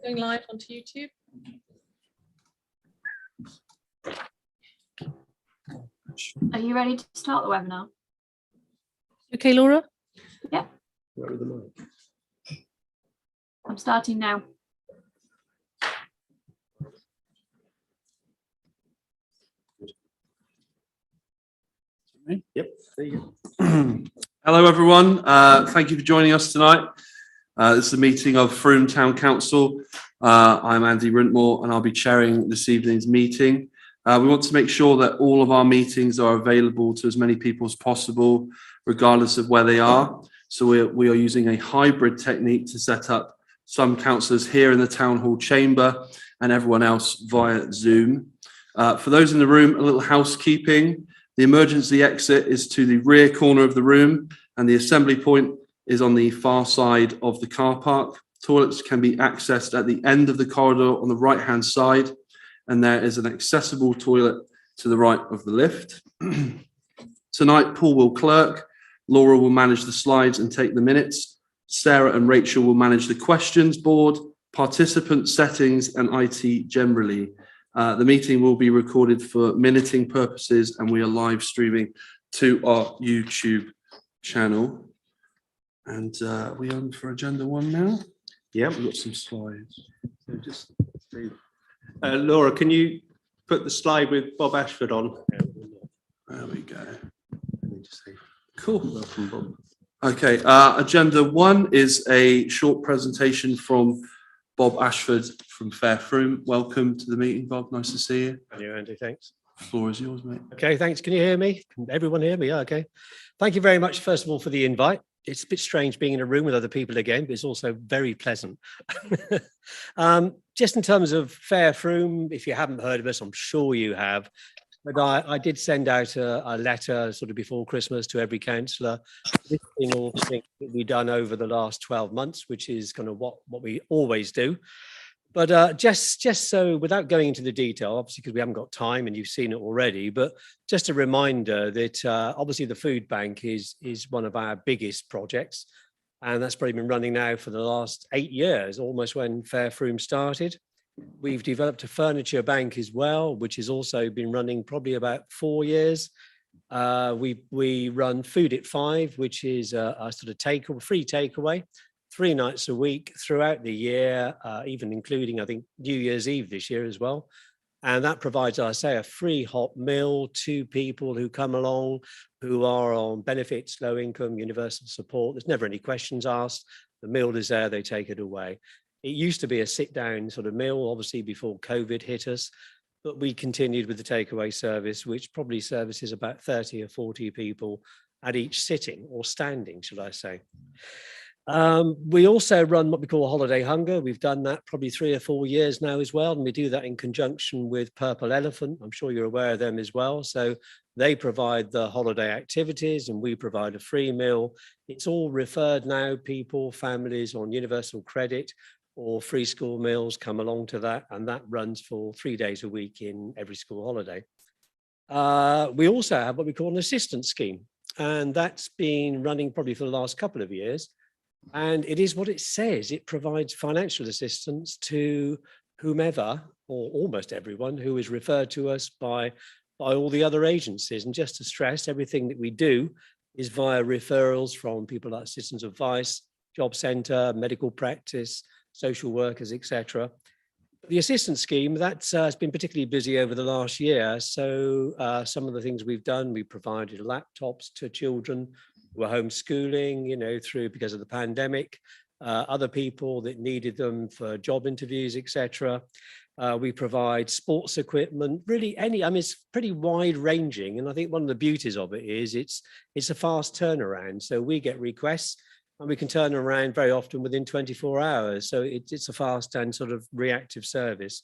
Going live onto YouTube. Are you ready to start the webinar? Okay, Laura? Yeah. Where are the mic? I'm starting now. Yep, there you go. Hello everyone, thank you for joining us tonight. This is a meeting of Frome Town Council. I'm Andy Rintmore and I'll be chairing this evening's meeting. We want to make sure that all of our meetings are available to as many people as possible, regardless of where they are. So we are using a hybrid technique to set up some councillors here in the Town Hall chamber and everyone else via Zoom. For those in the room, a little housekeeping. The emergency exit is to the rear corner of the room and the assembly point is on the far side of the car park. Toilets can be accessed at the end of the corridor on the right-hand side, and there is an accessible toilet to the right of the lift. Tonight, Paul will clerk, Laura will manage the slides and take the minutes, Sarah and Rachel will manage the questions board, participant settings and IT generally. The meeting will be recorded for minuting purposes and we are live streaming to our YouTube channel. And we on for agenda one now? Yeah, We've got some slides. so just Laura, can you put the slide with Bob Ashford on? There we go. Let me just say, Cool. welcome, Bob. Okay, agenda one is a short presentation from Bob Ashford from Fair Frome. Welcome to the meeting, Bob. Nice to see you. And you, Andy, thanks. The floor is yours, mate. Okay, thanks. Can you hear me? Can everyone hear me? Yeah, okay. Thank you very much, first of all, for the invite. It's a bit strange being in a room with other people again, but it's also very pleasant. Just in terms of Fair Frome, if you haven't heard of us, I'm sure you have. But I did send out a letter sort of before Christmas to every councillor, listing all the things that we've done over the last 12 months, which is kind of what we always do. But just so, without going into the detail, obviously because we haven't got time and you've seen it already, but just a reminder that obviously the food bank is one of our biggest projects. And that's probably been running now for the last 8 years, almost when Fair Frome started. We've developed a furniture bank as well, which has also been running probably about 4 years. We run Food at 5, which is a sort of free takeaway, 3 nights a week throughout the year, even including, I think, New Year's Eve this year as well. And that provides, I say, a free hot meal to people who come along, who are on benefits, low income, universal support. There's never any questions asked. The meal is there, they take it away. It used to be a sit-down sort of meal, obviously before COVID hit us, but we continued with the takeaway service, which probably services about 30 or 40 people at each sitting or standing, should I say. We also run what we call Holiday Hunger. We've done that probably 3 or 4 years now as well, and we do that in conjunction with Purple Elephant. I'm sure you're aware of them as well. So they provide the holiday activities and we provide a free meal. It's all referred now, people, families on universal credit or free school meals come along to that, and that runs for 3 days a week in every school holiday. We also have what we call an assistance scheme, and that's been running probably for the last couple of years. And it is what it says. It provides financial assistance to whomever, or almost everyone, who is referred to us by all the other agencies. And just to stress, everything that we do is via referrals from people like Citizens Advice, Job Centre, medical practice, social workers, etc. The assistance scheme, that's been particularly busy over the last year. So some of the things we've done, we provided laptops to children who were homeschooling, through because of the pandemic, other people that needed them for job interviews, etc. We provide sports equipment, really it's pretty wide ranging. And I think one of the beauties of it is it's a fast turnaround. So we get requests and we can turn around very often within 24 hours. So it's a fast and sort of reactive service.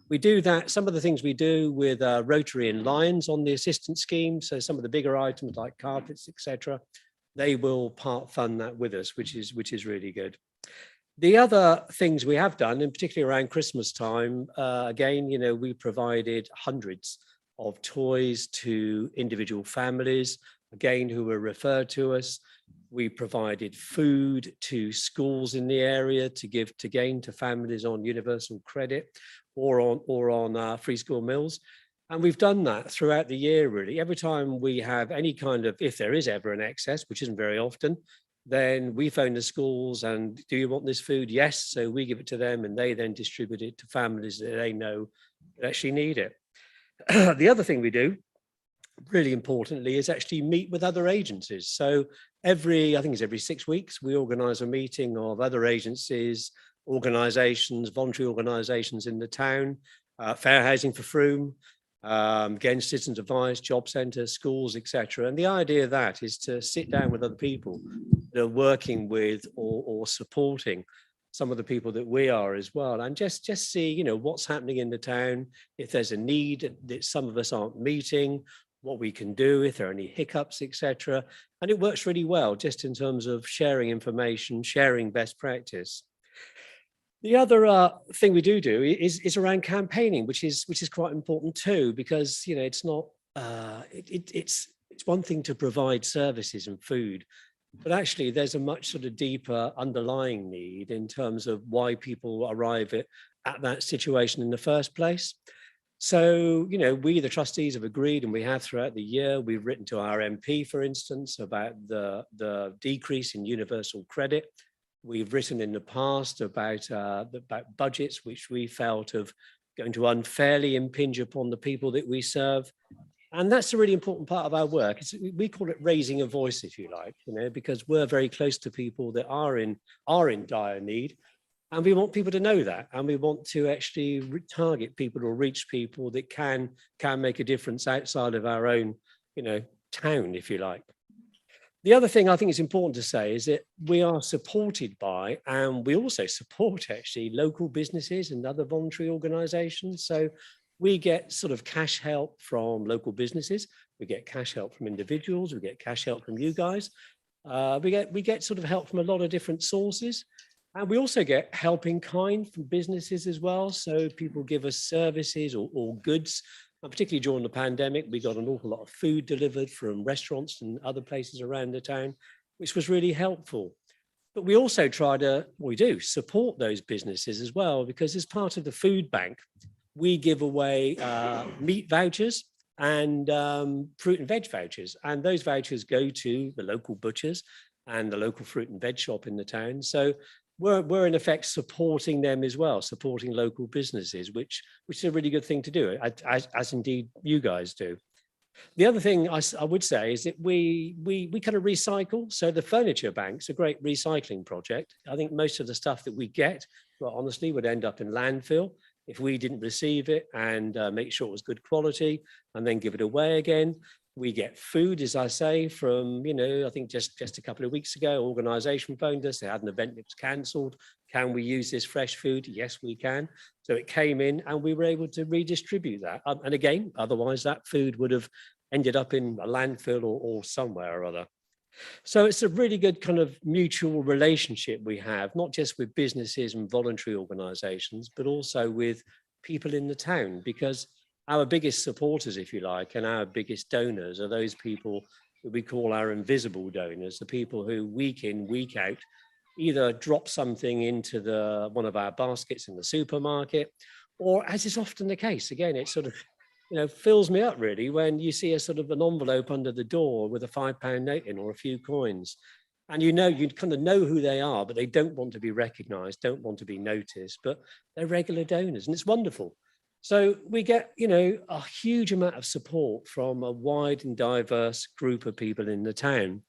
We do that, some of the things we do with Rotary and Lions on the assistance scheme. So some of the bigger items like carpets, etc., they will part fund that with us, which is really good. The other things we have done, and particularly around Christmas time, again, we provided hundreds of toys to individual families, again, who were referred to us. We provided food to schools in the area to give to families on universal credit or on free school meals. And we've done that throughout the year, really. Every time we have any kind of, if there is ever an excess, which isn't very often, then we phone the schools and, do you want this food? Yes. So we give it to them and they then distribute it to families that they know that actually need it. The other thing we do, really importantly, is actually meet with other agencies. So I think it's every 6 weeks, we organise a meeting of other agencies, organisations, voluntary organisations in the town, Fair Housing for Frome, again, Citizens Advice, job centres, schools, etc. And the idea of that is to sit down with other people that are working with or supporting some of the people that we are as well, and just see, what's happening in the town, if there's a need that some of us aren't meeting, what we can do, if there are any hiccups, etc. And it works really well, just in terms of sharing information, sharing best practice. The other thing we do is around campaigning, which is quite important too, because it's not it's one thing to provide services and food, but actually there's a much sort of deeper underlying need in terms of why people arrive at that situation in the first place. So, we, the trustees, have agreed, and we have throughout the year, we've written to our MP, for instance, about the decrease in universal credit. We've written in the past about budgets which we felt are going to unfairly impinge upon the people that we serve. And that's a really important part of our work. We call it raising a voice, if you like, because we're very close to people that are in dire need. And we want people to know that, and we want to actually target people or reach people that can make a difference outside of our own, town, if you like. The other thing I think is important to say is that we are supported by, and we also support actually local businesses and other voluntary organisations. So we get sort of cash help from local businesses, we get cash help from individuals, we get cash help from you guys. We get sort of help from a lot of different sources. And we also get help in kind from businesses as well. So people give us services or goods. And particularly during the pandemic, we got an awful lot of food delivered from restaurants and other places around the town, which was really helpful. But we also support those businesses as well, because as part of the food bank, we give away meat vouchers and fruit and veg vouchers. And those vouchers go to the local butchers and the local fruit and veg shop in the town. So we're in effect supporting them as well, supporting local businesses, which is a really good thing to do, as indeed you guys do. The other thing I would say is that we kind of recycle. So the furniture bank's a great recycling project. I think most of the stuff that we get, well, honestly, would end up in landfill if we didn't receive it and make sure it was good quality and then give it away again. We get food, as I say, from, I think just a couple of weeks ago, organisation phoned us. They had an event that was cancelled. Can we use this fresh food? Yes, we can. So it came in and we were able to redistribute that. And again, otherwise that food would have ended up in a landfill or somewhere or other. So it's a really good kind of mutual relationship we have, not just with businesses and voluntary organisations, but also with people in the town, because our biggest supporters, if you like, and our biggest donors are those people that we call our invisible donors, the people who week in, week out, either drop something into one of our baskets in the supermarket, or, as is often the case, again, it sort of, fills me up really when you see a sort of an envelope under the door with a £5 note in or a few coins. And you kind of know who they are, but they don't want to be recognised, don't want to be noticed, but they're regular donors, and it's wonderful. So we get, a huge amount of support from a wide and diverse group of people in the town.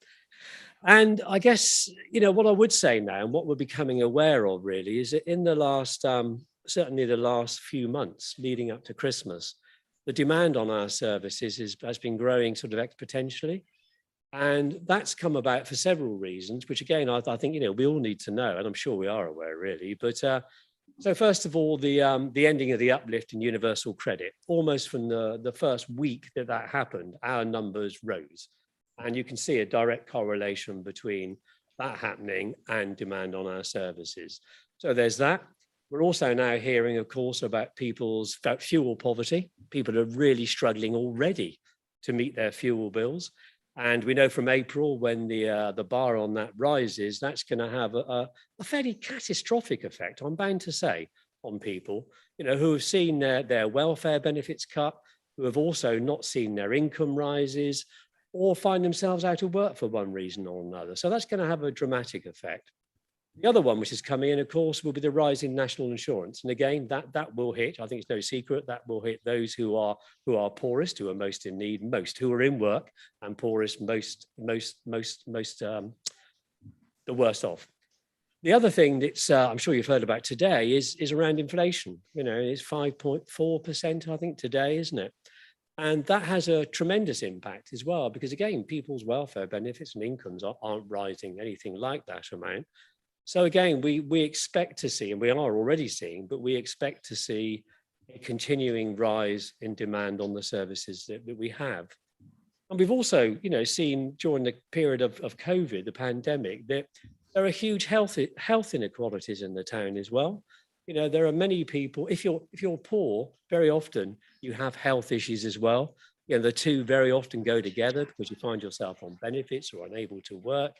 And I guess, what I would say now, and what we're becoming aware of really, is that in the last, certainly the last few months leading up to Christmas, the demand on our services has been growing sort of exponentially. And that's come about for several reasons, which again, I think, we all need to know, and I'm sure we are aware really, but so first of all, the ending of the uplift in universal credit, almost from the first week that happened, our numbers rose. And you can see a direct correlation between that happening and demand on our services. So there's that. We're also now hearing, of course, about fuel poverty. People are really struggling already to meet their fuel bills. And we know from April, when the bar on that rises, that's going to have a fairly catastrophic effect, I'm bound to say, on people, who have seen their welfare benefits cut, who have also not seen their income rises, or find themselves out of work for one reason or another. So that's going to have a dramatic effect. The other one, which is coming in, of course, will be the rise in national insurance. And again, that will hit, I think it's no secret, that will hit those who are poorest, who are most in need, most who are in work, and poorest, the worst off. The other thing that's I'm sure you've heard about today is around inflation. It's 5.4%, I think, today, isn't it? And that has a tremendous impact as well, because again, people's welfare benefits and incomes aren't rising anything like that amount. So again, we expect to see, and we are already seeing, but we expect to see a continuing rise in demand on the services that we have. And we've also, seen during the period of COVID, the pandemic, that there are huge health inequalities in the town as well. There are many people, if you're poor, very often you have health issues as well. The two very often go together because you find yourself on benefits or unable to work.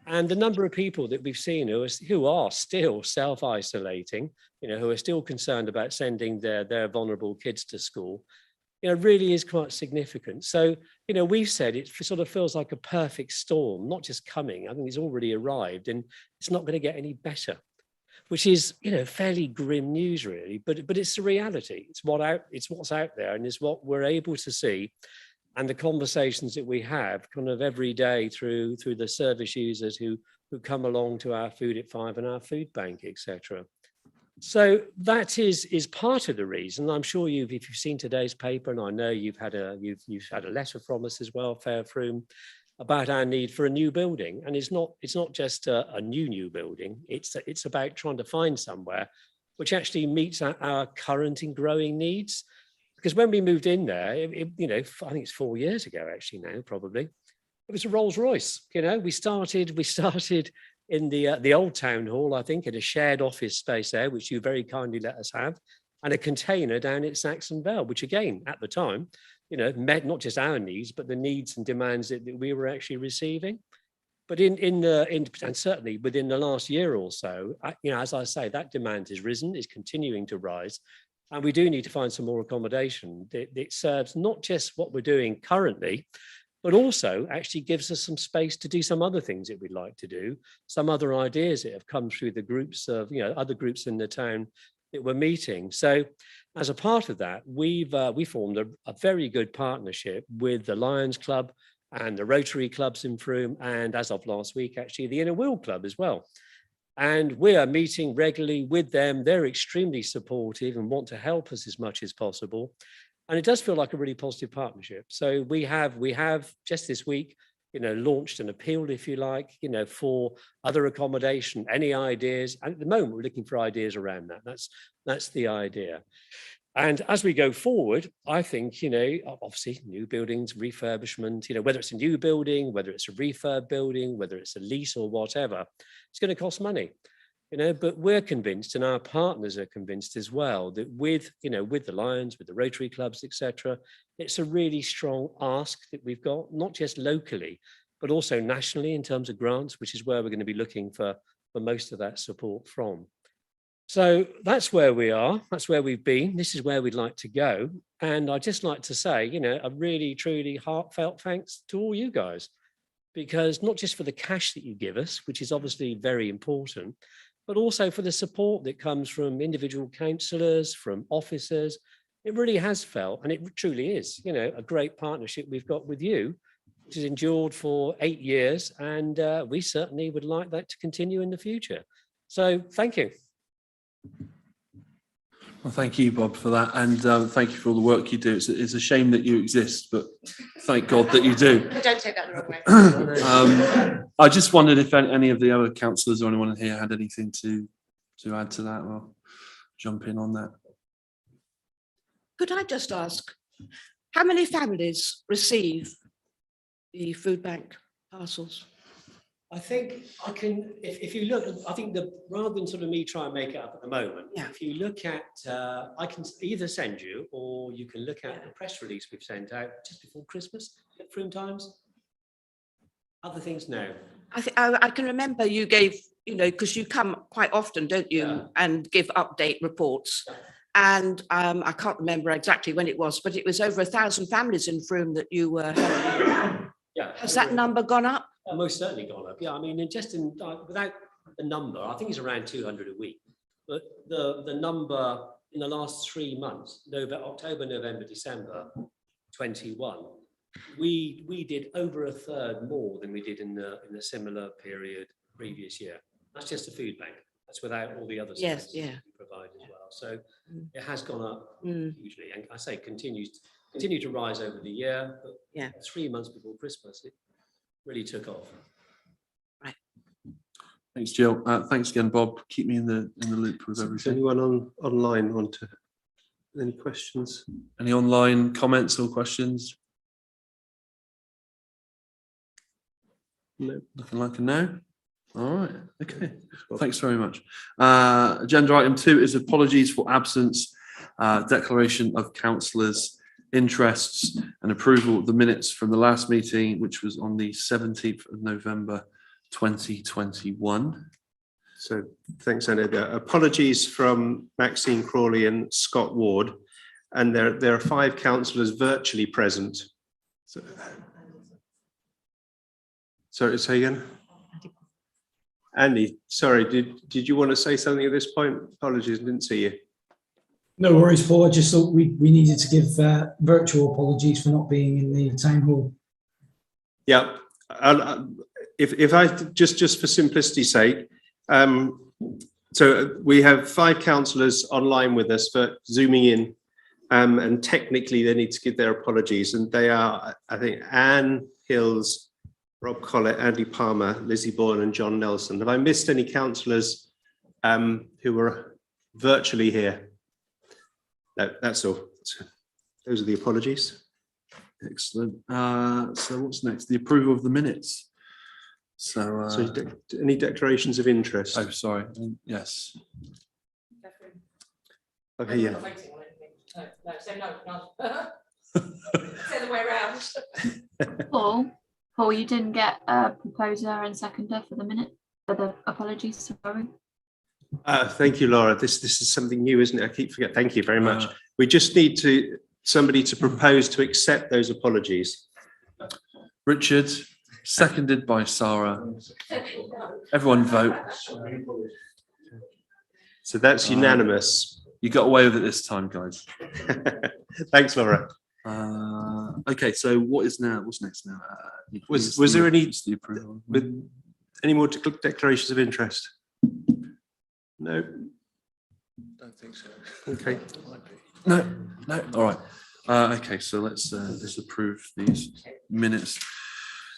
And the number of people that we've seen who are still self-isolating, who are still concerned about sending their vulnerable kids to school, really is quite significant. So, we've said it sort of feels like a perfect storm, not just coming. I think it's already arrived, and it's not going to get any better, which is, fairly grim news, really. But it's the reality. It's what's out there, and it's what we're able to see. And the conversations that we have kind of every day through the service users who come along to our Food at 5 and our food bank, etc. So that is part of the reason. I'm sure if you've seen today's paper, and I know you've had a letter from us as well, Frome, about our need for a new building. And it's not just a new building. It's about trying to find somewhere which actually meets our current and growing needs. Because when we moved in there, I think it's 4 years ago actually now, probably, it was a Rolls Royce. We started in the old town hall, I think, in a shared office space there, which you very kindly let us have, and a container down at Saxon Vale, which again, at the time, met not just our needs, but the needs and demands that we were actually receiving. But and certainly within the last year or so, as I say, that demand has risen, is continuing to rise. And we do need to find some more accommodation that serves not just what we're doing currently, but also actually gives us some space to do some other things that we'd like to do, some other ideas that have come through the groups of, other groups in the town that we're meeting. So as a part of that, we formed a very good partnership with the Lions Club and the Rotary clubs in Frome, and as of last week, actually, the Inner Wheel Club as well. And we are meeting regularly with them. They're extremely supportive and want to help us as much as possible. And it does feel like a really positive partnership. So we have just this week, launched an appeal, if you like, for other accommodation, any ideas. And at the moment, we're looking for ideas around that. That's the idea. And as we go forward, I think, obviously new buildings, refurbishment, whether it's a new building, whether it's a refurb building, whether it's a lease or whatever, it's going to cost money, but we're convinced, and our partners are convinced as well, that with the Lions, with the Rotary clubs, etc., it's a really strong ask that we've got, not just locally, but also nationally in terms of grants, which is where we're going to be looking for most of that support from. So that's where we are. That's where we've been. This is where we'd like to go. And I'd just like to say, a really, truly heartfelt thanks to all you guys, because not just for the cash that you give us, which is obviously very important, but also for the support that comes from individual councillors, from officers. It really has felt, and it truly is, a great partnership we've got with you, which has endured for 8 years. And we certainly would like that to continue in the future. So thank you. Well, thank you, Bob, for that. And thank you for all the work you do. It's a shame that you exist, but thank God that you do. Don't take that the wrong way. I just wondered if any of the other councillors or anyone here had anything to add to that or jump in on that. Could I just ask, how many families receive the food bank parcels? I think I can, if you look, I think rather than sort of me try and make it up at the moment, Yeah. if you look at, I can either send you, or you can look at the press release we've sent out just before Christmas at Frome Times. Other things, no. I can remember you gave, because you come quite often, don't you, Yeah. and give update reports. And I can't remember exactly when it was, but it was over 1,000 families in Frome that you were helping. Yeah. Has that number gone up? Most certainly gone up. Yeah, I mean, without the number, I think it's around 200 a week. But the number in the last 3 months, October, November, December 21, we did over a third more than we did in the similar period previous year. That's just the food bank. That's without all the other Yes, services yeah. we provide as well. So it has gone up Mm. hugely, and I say continue to rise over the year. But Yeah. 3 months before Christmas, it really took off. Thanks, Jill. Thanks again, Bob. Keep me in the loop with Is everything. anyone online want to, any questions? Any online comments or questions? No. Nothing like a no. All right. Okay. Thanks very much. Agenda item 2 is apologies for absence, declaration of councillors' interests and approval of the minutes from the last meeting, which was on the 17th of November 2021. So thanks, Anna. Apologies from Maxine Crawley and Scott Ward. And there are 5 councillors virtually present. Sorry, say again? Andy, sorry, did you want to say something at this point? Apologies, didn't see you. No worries, Paul. I just thought we needed to give virtual apologies for not being in the town hall. Yeah, if I just for simplicity's sake, so we have 5 councillors online with us for zooming in, and technically they need to give their apologies, and they are, I think, Anne Hills, Rob Collett, Andy Palmer, Lizzie Boyle and John Nelson. Have I missed any councillors who were virtually here? No, that's all. So those are the apologies. Excellent. So what's next? The approval of the minutes. So, So any declarations of interest? oh, sorry. Yes. Okay, yeah. No, say no. Say the way around. Paul, you didn't get a proposer and seconder for the apologies, sorry. Thank you, Laura. This is something new, isn't it? I keep forgetting. Thank you very much. We just need somebody to propose to accept those apologies. Richard, seconded by Sarah. Everyone vote. So that's unanimous. You got away with it this time, guys. Thanks, Laura. Okay, so what's next now? Was there any the approval? with any more declarations of interest? No. Don't think so. Okay. No. All right. Okay, so let's approve these minutes.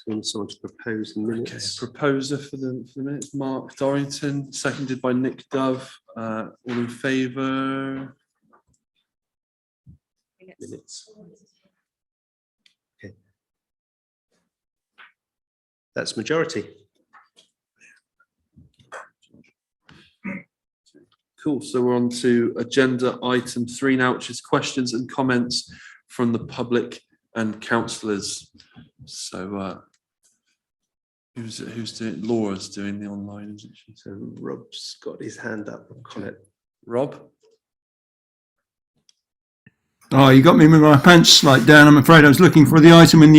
Want someone to propose the Okay, minutes? proposer for the minutes, Mark Dorrington, seconded by Nick Dove. All in favour? Minutes. Okay. That's majority. Cool. So we're on to agenda item 3 now, which is questions and comments from the public and councillors. So who's doing? Laura's doing the online, isn't she? So Rob's got his hand up. Rob? Oh, you got me with my pants like down. I'm afraid I was looking for the item in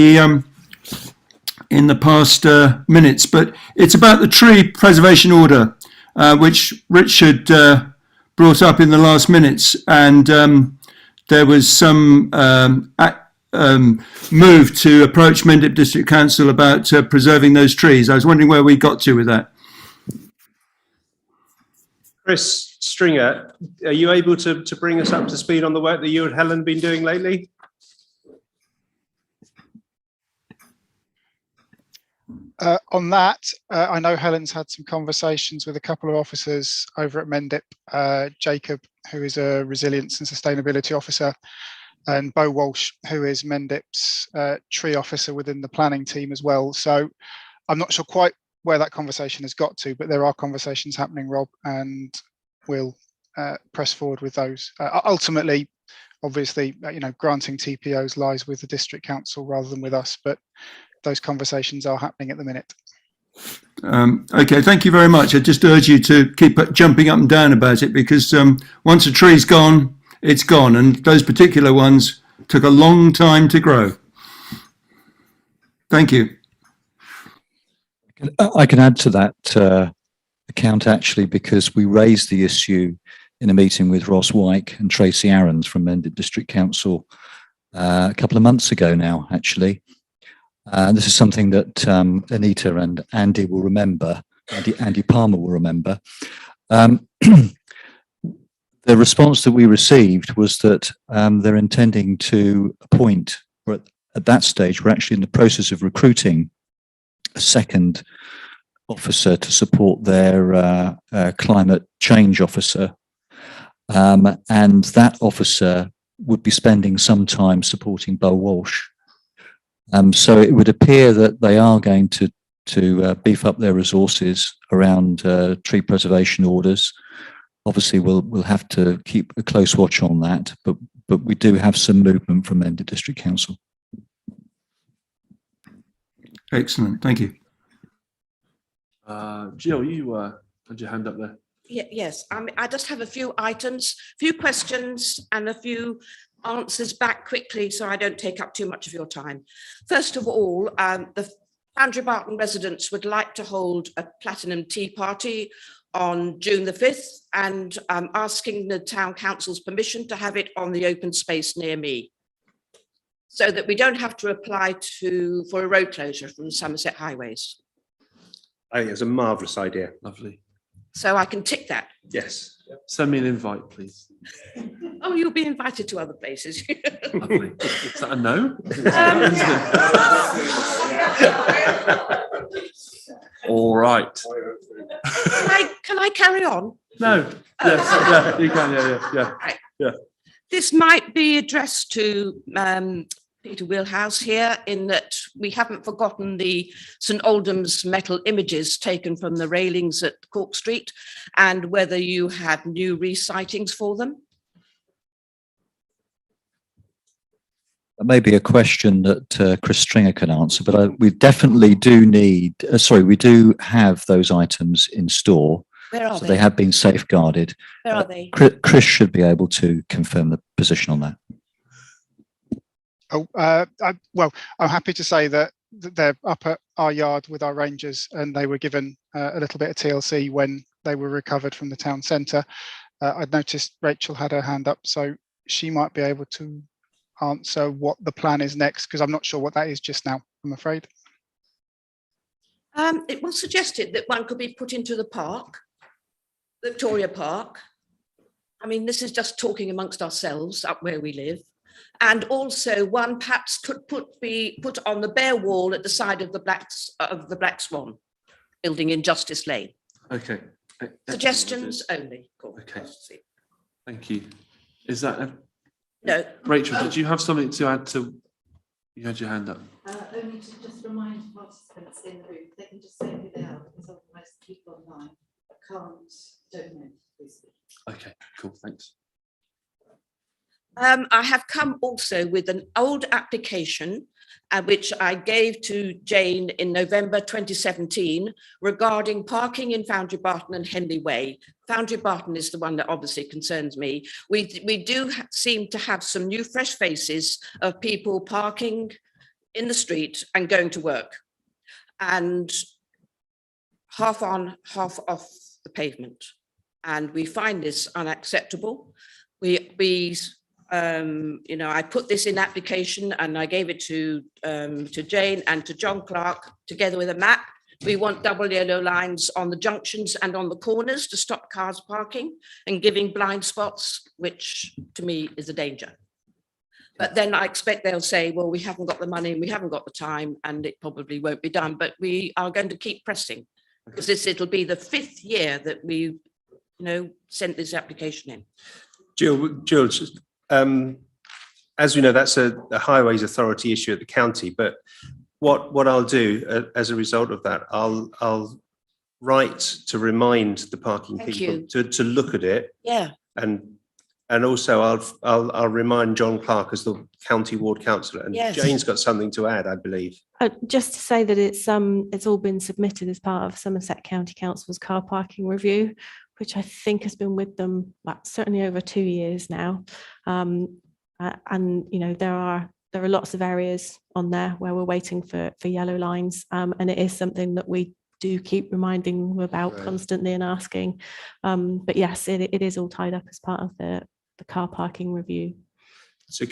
the past minutes, but it's about the tree preservation order, which Richard brought up in the last minutes, and there was some move to approach Mendip District Council about preserving those trees. I was wondering where we got to with that. Chris Stringer, are you able to bring us up to speed on the work that you and Helen have been doing lately? On that, I know Helen's had some conversations with a couple of officers over at Mendip, Jacob, who is a resilience and sustainability officer, and Bo Walsh, who is Mendip's tree officer within the planning team as well. So I'm not sure quite where that conversation has got to, but there are conversations happening, Rob, and we'll press forward with those. Ultimately, obviously, granting TPOs lies with the district council rather than with us, but those conversations are happening at the minute. Okay, thank you very much. I just urge you to keep jumping up and down about it, because once a tree's gone, it's gone, and those particular ones took a long time to grow. Thank you. I can add to that account, actually, because we raised the issue in a meeting with Ross Wyke and Tracy Aarons from Mendip District Council a couple of months ago now, actually. This is something that Anita and Andy will remember, Andy Palmer will remember. The response that we received was that they're intending to appoint, or at that stage, we're actually in the process of recruiting a second officer to support their climate change officer. And that officer would be spending some time supporting Bo Walsh. So it would appear that they are going to beef up their resources around tree preservation orders. Obviously, we'll have to keep a close watch on that, but we do have some movement from Mendip District Council. Excellent, thank you. Jill, you had your hand up there. Yes, I just have a few items, few questions and a few answers back quickly, so I don't take up too much of your time. First of all, the Foundry Barton residents would like to hold a platinum tea party on June the 5th, and I'm asking the town council's permission to have it on the open space near me, so that we don't have to apply for a road closure from Somerset Highways. I think it's a marvellous idea. Lovely. So I can tick that. Yes. Send me an invite, please. Oh, you'll be invited to other places. Lovely. Is that a no? All right. Can I carry on? No. Yes. Yeah. You can. Yeah. Right. Yeah. This might be addressed to Peter Wheelhouse here, in that we haven't forgotten the St Aldham's metal images taken from the railings at Cork Street, and whether you had new re-sightings for them. That may be a question that Chris Stringer can answer, but we definitely do need, we do have those items in store. Where are So they? they have been safeguarded. Where are they? Chris should be able to confirm the position on that. Oh, well, I'm happy to say that they're up at our yard with our rangers, and they were given a little bit of TLC when they were recovered from the town centre. I'd noticed Rachel had her hand up, so she might be able to answer what the plan is next, because I'm not sure what that is just now, I'm afraid. It was suggested that one could be put into the park, Victoria Park. I mean, this is just talking amongst ourselves up where we live. And also one perhaps could be put on the bare wall at the side of the Black Swan building in Justice Lane. Okay. Suggestions only. Cool. Okay. Thank you. Is that no? Rachel, did you have something to add to? You had your hand up. Only to just remind participants in the room, they can just say who they are, because otherwise people online can't donate. Okay, cool, thanks. I have come also with an old application which I gave to Jane in November 2017 regarding parking in Foundry Barton and Henley Way. Foundry Barton is the one that obviously concerns me. We do seem to have some new fresh faces of people parking in the street and going to work, and half on, half off the pavement. And we find this unacceptable. I put this in application and I gave it to Jane and to John Clark together with a map. We want double yellow lines on the junctions and on the corners to stop cars parking and giving blind spots, which to me is a danger. But then I expect they'll say, well, we haven't got the money and we haven't got the time, and it probably won't be done. But we are going to keep pressing, because it'll be the 5th year that we sent this application in. Jill, as we know, that's a Highways Authority issue at the county. But what I'll do as a result of that, I'll write to remind the parking Thank people to look at it. Yeah. And And also I'll remind John Clark as the county ward councillor, and Yes. Jane's got something to add, I believe. Just to say that it's all been submitted as part of Somerset County Council's car parking review, which I think has been with them certainly over 2 years now. And you know, there are lots of areas on there where we're waiting for yellow lines, and it is something that we do keep reminding them about constantly and asking. But yes, it is all tied up as part of the car parking review. So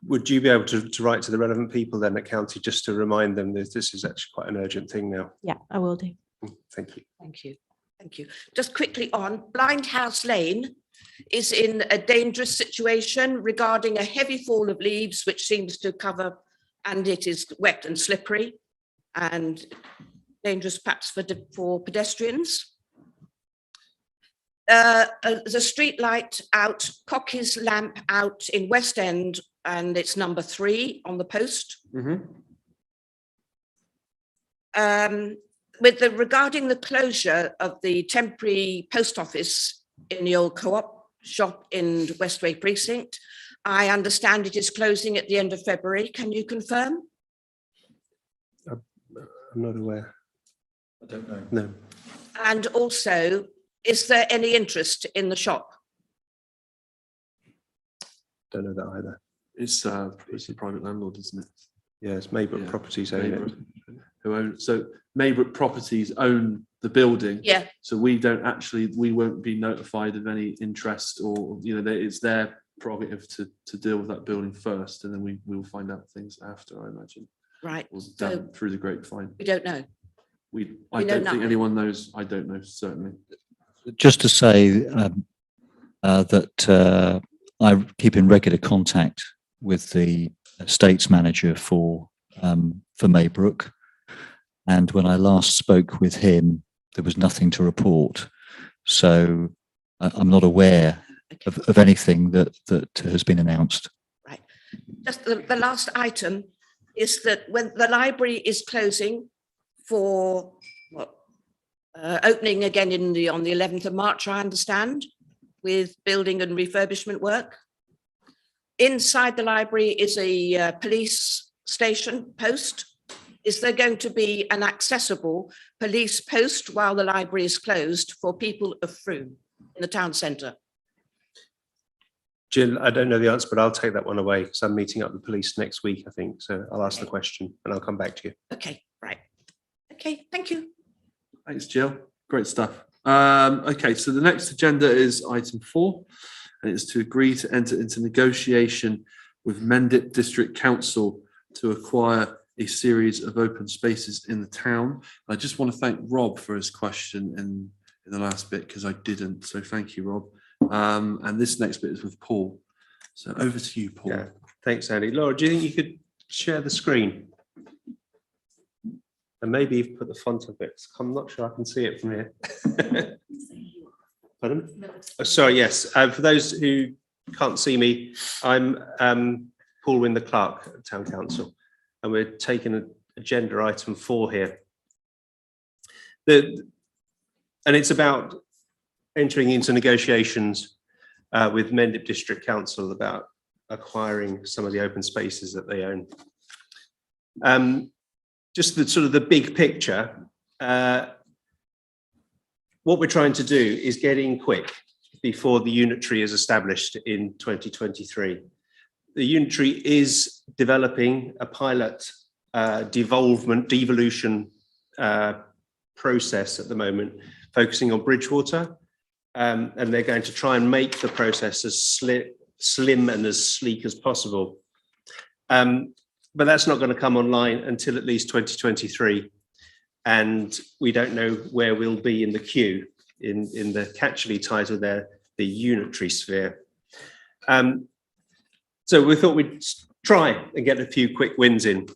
would you be able to write to the relevant people then at county just to remind them that this is actually quite an urgent thing now? Yeah, I will do. Thank you. Thank you. Thank you. Just quickly on, Blind House Lane is in a dangerous situation regarding a heavy fall of leaves, which seems to cover, and it is wet and slippery and dangerous perhaps for pedestrians. There's a street light out, Cocky's lamp out in West End, and it's number 3 on the post. Regarding the closure of the temporary post office in the old co-op shop in Westway Precinct, I understand it is closing at the end of February. Can you confirm? I'm not aware. I don't know. No. And also, is there any interest in the shop? Don't know that either. It's a private landlord, isn't it? Yeah, it's Maybrook Yeah. Properties own it. So Maybrook Properties own the building. Yeah. So we won't be notified of any interest, or, you know, it's their prerogative to deal with that building first, and then we will find out things after, I imagine. Right. Or So down through the grapevine. we don't know. I know don't think nothing. anyone knows. I don't know, certainly. Just to say that I keep in regular contact with the estates manager for Maybrook, and when I last spoke with him, there was nothing to report. So I'm not aware of anything that has been announced. Right. Just the last item is that when the library is closing for opening again on the 11th of March, I understand, with building and refurbishment work. Inside the library is a police station post. Is there going to be an accessible police post while the library is closed for people of Frome in the town centre? Jill, I don't know the answer, but I'll take that one away because I'm meeting up with the police next week, I think. So I'll ask the question and I'll come back to you. Okay, right. Okay, thank you. Thanks, Jill. Great stuff. Okay, so the next agenda is item 4, and it's to agree to enter into negotiation with Mendip District Council to acquire a series of open spaces in the town. I just want to thank Rob for his question in the last bit, because I didn't. So thank you, Rob. And this next bit is with Paul. So over to you, Paul. Yeah, thanks, Andy. Laura, do you think you could share the screen? And maybe you've put the font of it. I'm not sure I can see it from here. Pardon? Oh, sorry, yes. For those who can't see me, I'm Paul Winder Clark at Town Council, and we're taking agenda item 4 here. And it's about entering into negotiations with Mendip District Council about acquiring some of the open spaces that they own. Just the sort of the big picture, what we're trying to do is get in quick before the unitary is established in 2023. The unitary is developing a pilot devolution process at the moment, focusing on Bridgewater, and they're going to try and make the process as slim and as sleek as possible. But that's not going to come online until at least 2023. And we don't know where we'll be in the queue in the catchily title there, the unitary sphere. So we thought we'd try and get a few quick wins in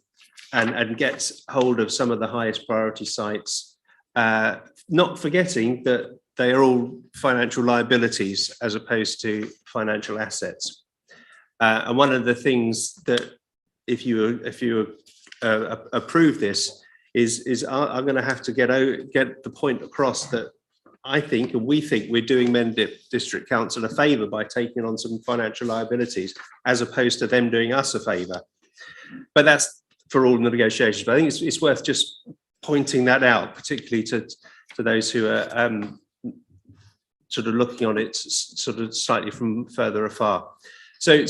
and get hold of some of the highest priority sites, not forgetting that they are all financial liabilities as opposed to financial assets. And one of the things that if you approve this is I'm going to have to get the point across that I think, and we think we're doing Mendip District Council a favour by taking on some financial liabilities, as opposed to them doing us a favour. But that's for all the negotiations. But I think it's worth just pointing that out, particularly to those who are sort of looking on it sort of slightly from further afar. So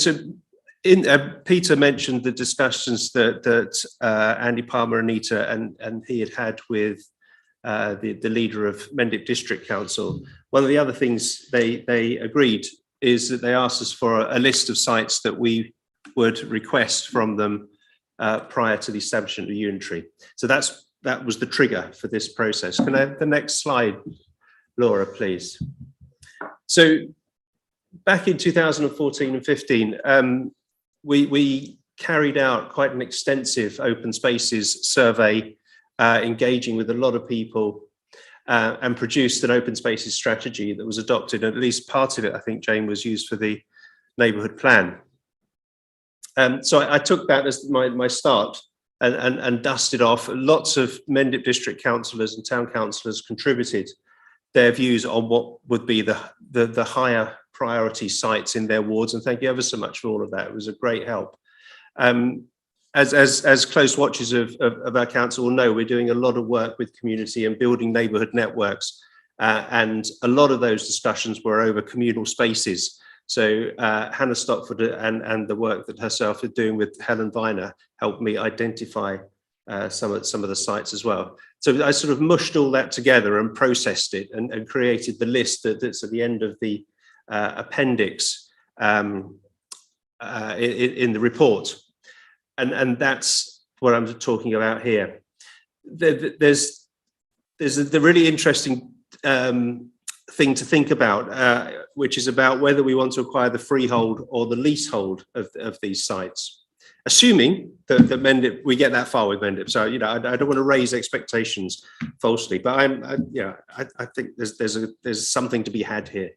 Peter mentioned the discussions that Andy Palmer, Anita, and he had with the leader of Mendip District Council. One of the other things they agreed is that they asked us for a list of sites that we would request from them prior to the establishment of Unitary. So that was the trigger for this process. Can I have the next slide, Laura, please? So back in 2014 and 15, we carried out quite an extensive open spaces survey, engaging with a lot of people, and produced an open spaces strategy that was adopted. At least part of it, I think, Jane, was used for the neighbourhood plan. So I took that as my start and dusted off. Lots of Mendip District councillors and town councillors contributed their views on what would be the higher priority sites in their wards. And thank you ever so much for all of that. It was a great help. As close watchers of our council will know, we're doing a lot of work with community and building neighbourhood networks. And a lot of those discussions were over communal spaces. So Hannah Stockford and the work that herself is doing with Helen Viner helped me identify some of the sites as well. So I sort of mushed all that together and processed it and created the list that's at the end of the appendix in the report. And that's what I'm talking about here. There's the really interesting thing to think about, which is about whether we want to acquire the freehold or the leasehold of these sites, assuming that Mendip, we get that far with Mendip. So, you know, I don't want to raise expectations falsely, but I think there's something to be had here.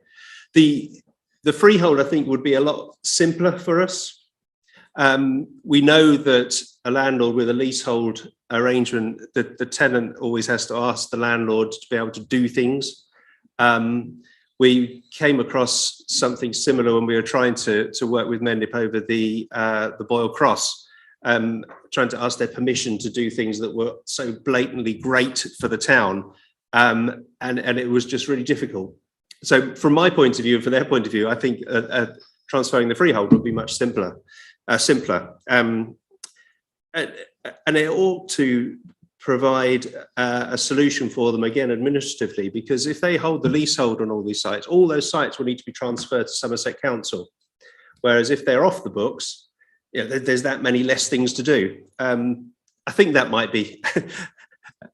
The freehold, I think, would be a lot simpler for us. We know that a landlord with a leasehold arrangement, that the tenant always has to ask the landlord to be able to do things. We came across something similar when we were trying to work with Mendip over the Boyle Cross, trying to ask their permission to do things that were so blatantly great for the town, and it was just really difficult. So from my point of view and from their point of view, I think transferring the freehold would be much simpler. And it ought to provide a solution for them, again, administratively, because if they hold the leasehold on all these sites, all those sites will need to be transferred to Somerset Council. Whereas if they're off the books, you know, there's that many less things to do. I think that might be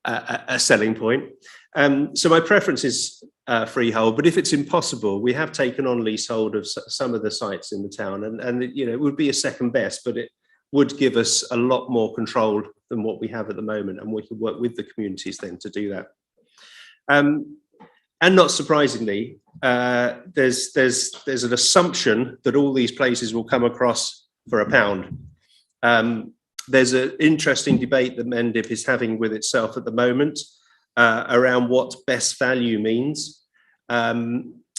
a selling point. So my preference is freehold, but if it's impossible, we have taken on leasehold of some of the sites in the town, and you know, it would be a second best, but it would give us a lot more control than what we have at the moment, and we could work with the communities then to do that. And not surprisingly, there's an assumption that all these places will come across for £1. There's an interesting debate that Mendip is having with itself at the moment around what best value means.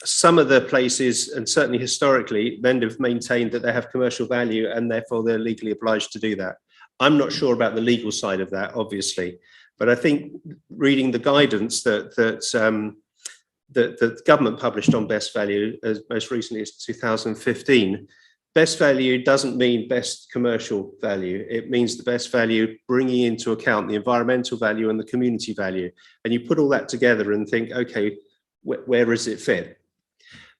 Some of the places, and certainly historically, Mendip have maintained that they have commercial value and therefore they're legally obliged to do that. I'm not sure about the legal side of that, obviously, but I think reading the guidance that the government published on best value, as most recently as 2015, best value doesn't mean best commercial value. It means the best value bringing into account the environmental value and the community value. And you put all that together and think, okay, where does it fit?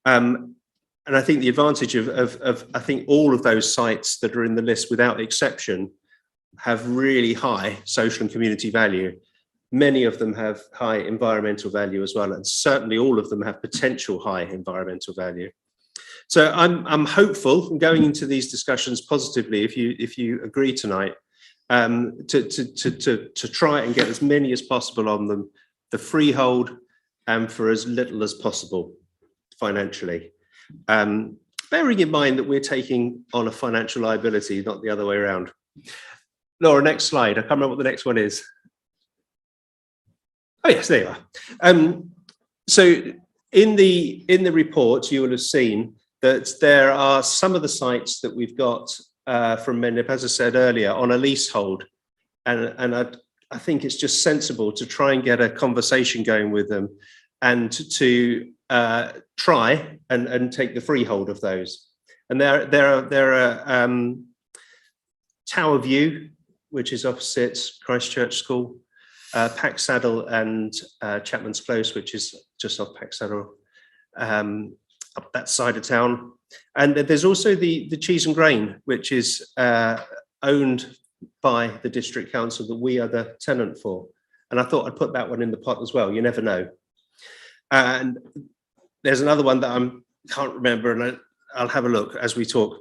And I think the advantage of I think all of those sites that are in the list without exception have really high social and community value. Many of them have high environmental value as well, and certainly all of them have potential high environmental value. So I'm hopeful and going into these discussions positively, if you agree tonight, to try and get as many as possible on them, the freehold, and for as little as possible financially. Bearing in mind that we're taking on a financial liability, not the other way around. Laura, next slide. I can't remember what the next one is. Oh yes, there you are. So in the report, you will have seen that there are some of the sites that we've got from Mendip, as I said earlier, on a leasehold. And I think it's just sensible to try and get a conversation going with them and to try and take the freehold of those. And there are Tower View, which is opposite Christchurch School, Packsaddle and Chapman's Close, which is just off Packsaddle, up that side of town. And there's also the Cheese and Grain, which is owned by the district council that we are the tenant for. And I thought I'd put that one in the pot as well. You never know. And there's another one that I can't remember, and I'll have a look as we talk.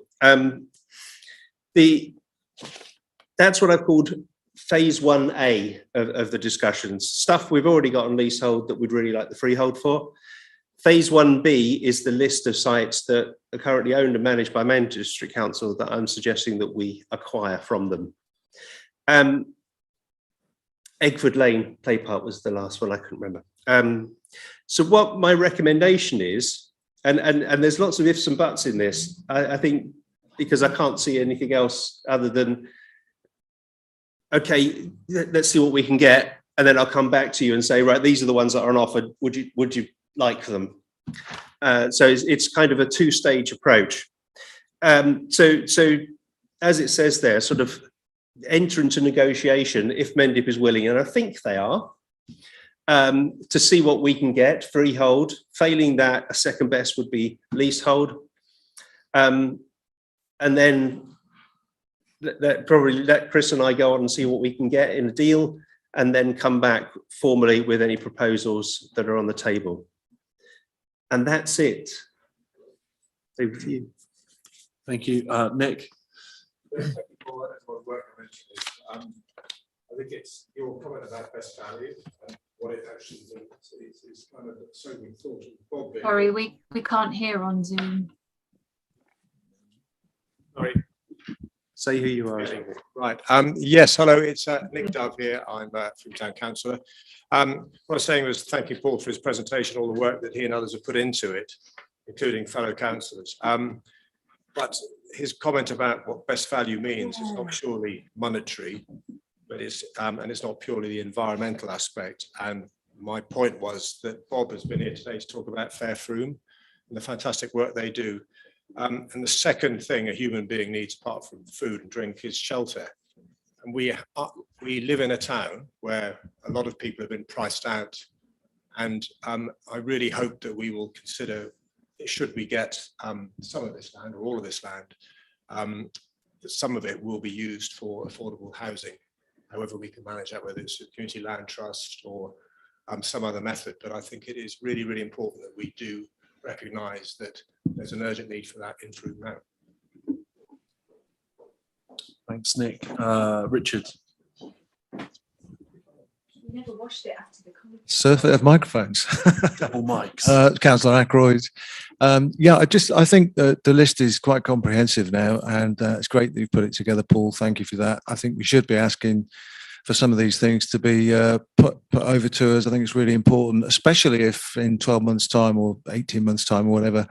That's what I've called phase 1A of the discussions. Stuff we've already got on leasehold that we'd really like the freehold for. Phase 1B is the list of sites that are currently owned and managed by Mendip District Council that I'm suggesting that we acquire from them. Eggford Lane Play Park was the last one, I couldn't remember. So what my recommendation is, and there's lots of ifs and buts in this, I think, because I can't see anything else other than, okay, let's see what we can get, and then I'll come back to you and say, right, these are the ones that are on offer. Would you like them? So it's kind of a two-stage approach. So as it says there, sort of enter into negotiation if Mendip is willing, and I think they are, to see what we can get, freehold. Failing that, a second best would be leasehold. And then probably let Chris and I go on and see what we can get in a deal, and then come back formally with any proposals that are on the table. And that's it. Over to you. Thank you, Nick. I think it's your comment about best value and what it actually is kind of sobering thought. Bob, Sorry, we can't hear on Zoom. sorry. Say who you are. Right. Yes. Hello. It's Nick Dove here. I'm from Town Councillor. What I was saying was thanking Paul for his presentation, all the work that he and others have put into it, including fellow councillors. But his comment about what best value means is not purely monetary, but it's and it's not purely the environmental aspect. And my point was that Bob has been here today to talk about Fair Frome and the fantastic work they do. And the second thing a human being needs, apart from food and drink, is shelter. And we live in a town where a lot of people have been priced out. And I really hope that we will consider, should we get some of this land or all of this land, that some of it will be used for affordable housing, however we can manage that, whether it's a community land trust or some other method. But I think it is really, really important that we do recognise that there's an urgent need for that in Frome now. Thanks, Nick. Richard. We never washed it after the comment. Surfeit of microphones. Double mics. Councillor Ackroyd. Yeah, I think the list is quite comprehensive now, and it's great that you've put it together, Paul. Thank you for that. I think we should be asking for some of these things to be put over to us. I think it's really important, especially if in 12 months' time or 18 months' time or whatever,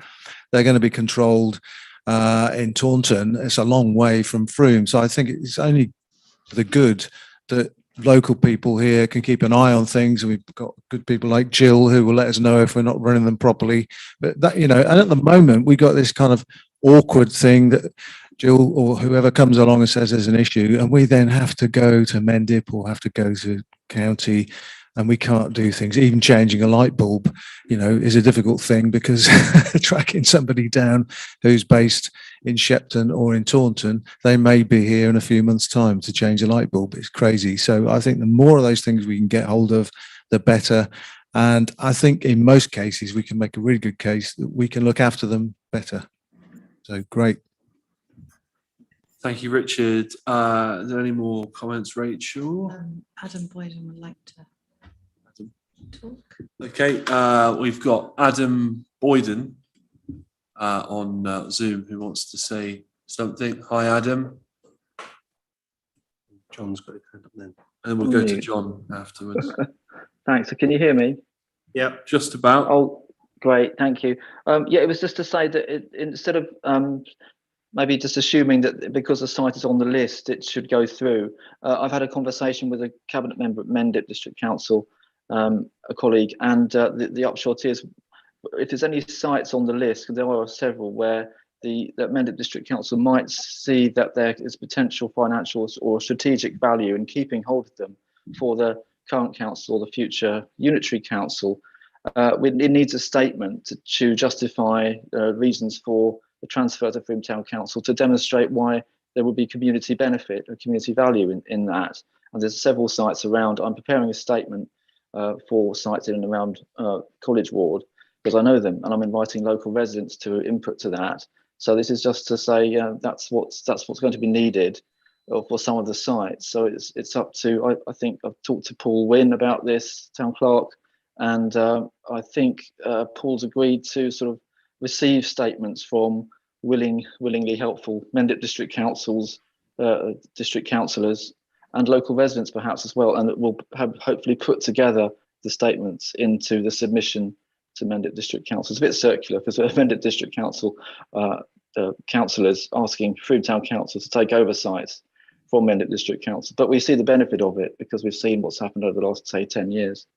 they're going to be controlled in Taunton. It's a long way from Frome. So I think it's only for the good that local people here can keep an eye on things. We've got good people like Jill who will let us know if we're not running them properly. But that, you know, and at the moment we got this kind of awkward thing that Jill or whoever comes along and says there's an issue, and we then have to go to Mendip or have to go to county, and we can't do things. Even changing a light bulb, you know, is a difficult thing because tracking somebody down who's based in Shepton or in Taunton, they may be here in a few months' time to change a light bulb. It's crazy. So I think the more of those things we can get hold of, the better. And I think in most cases, we can make a really good case that we can look after them better. So great. Thank you, Richard. Are there any more comments, Rachel? Adam Boyden would like to talk. Okay, we've got Adam Boyden on Zoom who wants to say something. Hi, Adam. John's got a hand up then. And then we'll go to John afterwards. Thanks. So can you hear me? Yep. Just about. Oh, great, thank you. Yeah, it was just to say that instead of maybe just assuming that because the site is on the list, it should go through. I've had a conversation with a cabinet member at Mendip District Council, a colleague, and the upshot is, if there's any sites on the list, because there are several where that Mendip District Council might see that there is potential financial or strategic value in keeping hold of them for the current council or the future unitary council, it needs a statement to justify reasons for the transfer to Frome Town Council to demonstrate why there would be community benefit or community value in that. And there's several sites around. I'm preparing a statement for sites in and around College Ward, because I know them, and I'm inviting local residents to input to that. So this is just to say that's what's going to be needed for some of the sites. So it's up to, I think I've talked to Paul Wynne about this, town clerk, and I think Paul's agreed to sort of receive statements from willingly helpful Mendip District Councils, district councillors, and local residents perhaps as well, and that will have hopefully put together the statements into the submission to Mendip District Council. It's a bit circular because Mendip District Council councillors asking Frome Town Council to take over sites from Mendip District Council, but we see the benefit of it because we've seen what's happened over the last, say, 10 years.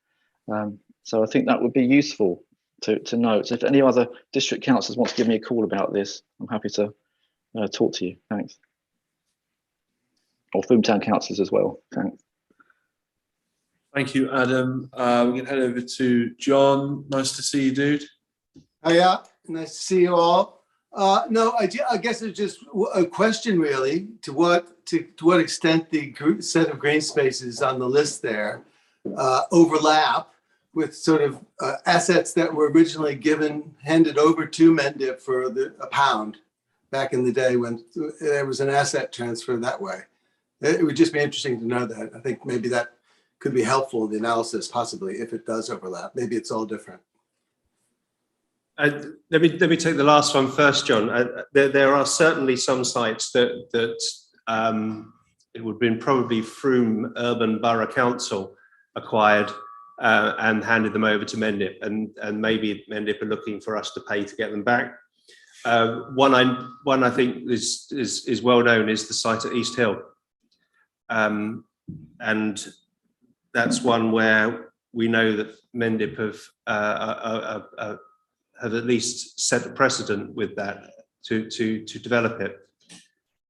So I think that would be useful to note. So if any other district councillors want to give me a call about this, I'm happy to talk to you. Thanks. Or Frome Town councillors as well. Thanks. Thank you, Adam. We can head over to John. Nice to see you, dude. Yeah, nice to see you all. No, I guess it's just a question really, to what extent the set of green spaces on the list there overlap with sort of assets that were originally handed over to Mendip for a pound back in the day when there was an asset transfer that way. It would just be interesting to know that. I think maybe that could be helpful in the analysis, possibly, if it does overlap. Maybe it's all different. Let me take the last one first, John. There are certainly some sites that it would have been probably Frome Urban Borough Council acquired and handed them over to Mendip, and maybe Mendip are looking for us to pay to get them back. One I think is well known is the site at East Hill, and that's one where we know that Mendip have at least set a precedent with that to develop it.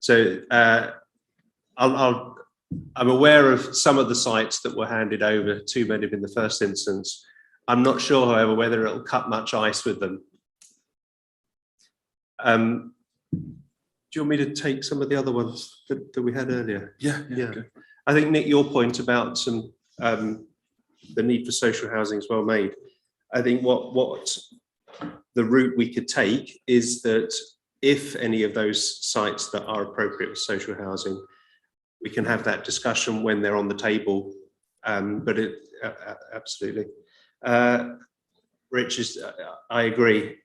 So I'm aware of some of the sites that were handed over to Mendip in the first instance. I'm not sure, however, whether it'll cut much ice with them. Do you want me to take some of the other ones that we had earlier? Yeah. Okay. I think, Nick, your point about the need for social housing is well made. I think what the route we could take is that if any of those sites that are appropriate for social housing, we can have that discussion when they're on the table. But absolutely, Rich, I agree.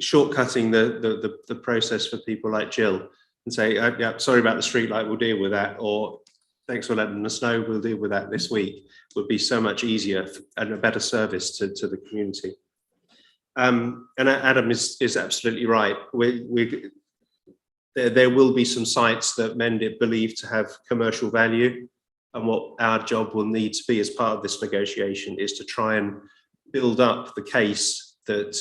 Shortcutting the process for people like Jill and say, yeah, sorry about the street light, we'll deal with that, or thanks for letting us know, we'll deal with that this week, would be so much easier and a better service to the community. And Adam is absolutely right. There will be some sites that Mendip believe to have commercial value, and what our job will need to be as part of this negotiation is to try and build up the case that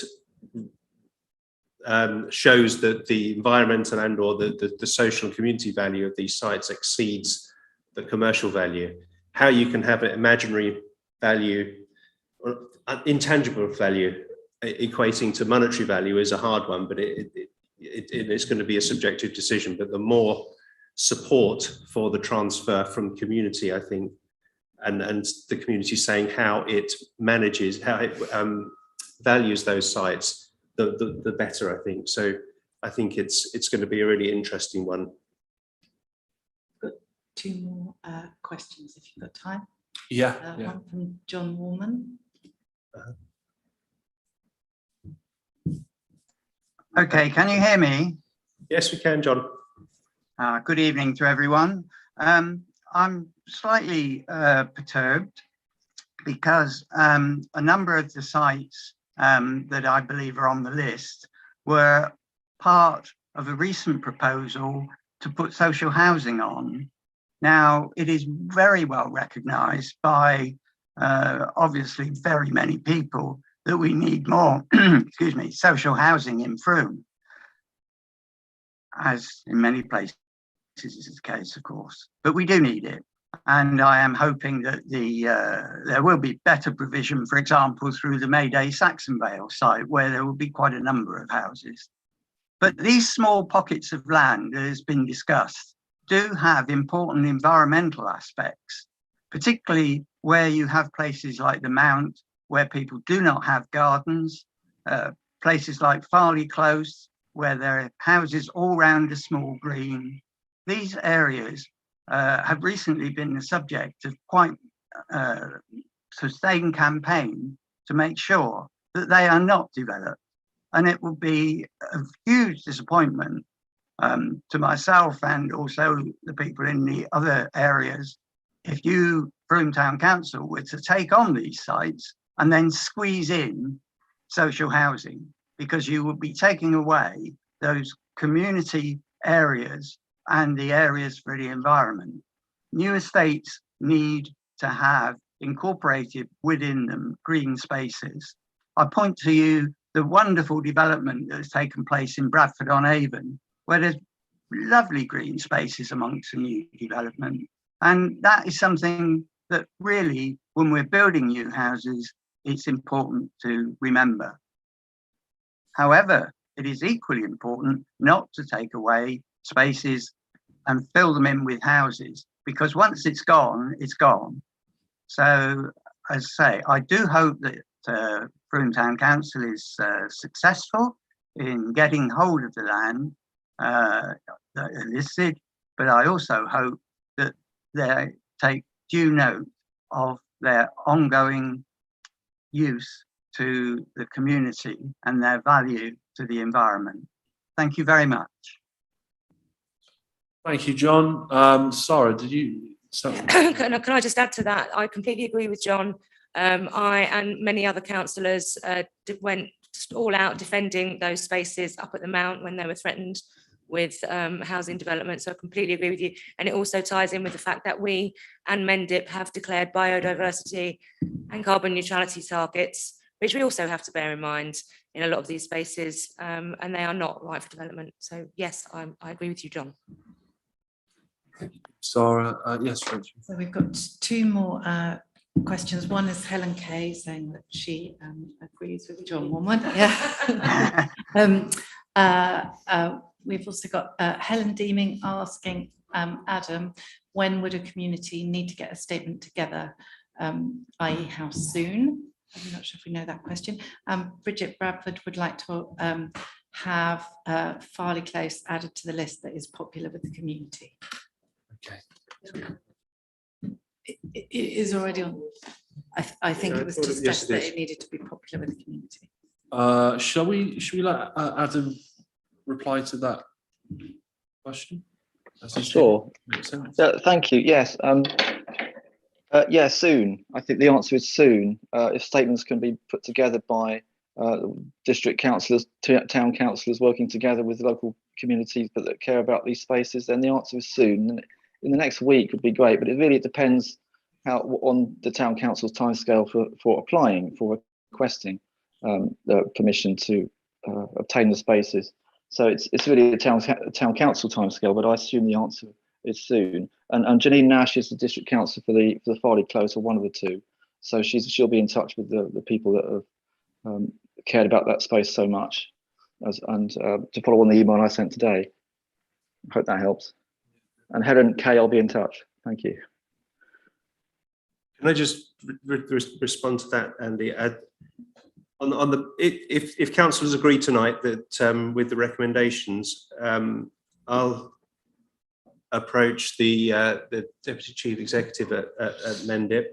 shows that the environmental and or the social and community value of these sites exceeds the commercial value. How you can have an imaginary value or intangible value equating to monetary value is a hard one, but it's going to be a subjective decision. But the more support for the transfer from community, I think, and the community saying how it manages, how it values those sites, the better, I think. So I think it's going to be a really interesting one. Got two more questions if you've got time. Yeah. One from John Warman. Okay, can you hear me? Yes, we can, John. Good evening to everyone. I'm slightly perturbed because a number of the sites that I believe are on the list were part of a recent proposal to put social housing on. Now, it is very well recognised by obviously very many people that we need more, excuse me, social housing in Frome, as in many places is the case, of course, but we do need it. And I am hoping that there will be better provision, for example, through the Mayday Saxonvale site, where there will be quite a number of houses. But these small pockets of land that has been discussed do have important environmental aspects, particularly where you have places like the Mount, where people do not have gardens, places like Farley Close, where there are houses all round a small green. These areas have recently been the subject of quite sustained campaign to make sure that they are not developed. And it will be a huge disappointment to myself and also the people in the other areas if you, Frome Town Council, were to take on these sites and then squeeze in social housing, because you would be taking away those community areas and the areas for the environment. New estates need to have incorporated within them green spaces. I point to you the wonderful development that has taken place in Bradford-on-Avon, where there's lovely green spaces amongst the new development. And that is something that really, when we're building new houses, it's important to remember. However, it is equally important not to take away spaces and fill them in with houses, because once it's gone, it's gone. So, as I say, I do hope that Frome Town Council is successful in getting hold of the land that are listed, but I also hope that they take due note of their ongoing use to the community and their value to the environment. Thank you very much. Thank you, John. Sarah, did you? Can I just add to that? I completely agree with John. I and many other councillors went all out defending those spaces up at the Mount when they were threatened with housing development. So I completely agree with you. And it also ties in with the fact that we and Mendip have declared biodiversity and carbon neutrality targets, which we also have to bear in mind in a lot of these spaces, and they are not right for development. So yes, I agree with you, John. Sarah, yes, Rachel. So we've got two more questions. One is Helen Kay saying that she agrees with John on one. Yeah. We've also got Helen Deeming asking Adam, when would a community need to get a statement together, i.e. how soon? I'm not sure if we know that question. Bridget Bradford would like to have Farley Close added to the list that is popular with the community. Okay. It is already on. I think it was discussed that it needed to be popular with the community. Shall we let Adam reply to that question? Sure. Thank you. Yes. Yeah, soon. I think the answer is soon. If statements can be put together by district councillors, town councillors working together with local communities that care about these spaces, then the answer is soon. And in the next week would be great, but it really depends on the town council's timescale for applying, for requesting the permission to obtain the spaces. So it's really a town council timescale, but I assume the answer is soon. And Janine Nash is the district councillor for the Farley Close, or one of the two. So she'll be in touch with the people that have cared about that space so much, and to follow on the email I sent today. I hope that helps. And Helen Kay, I'll be in touch. Thank you. Can I just respond to that, Andy? If councillors agree tonight that with the recommendations, I'll approach the Deputy Chief Executive at Mendip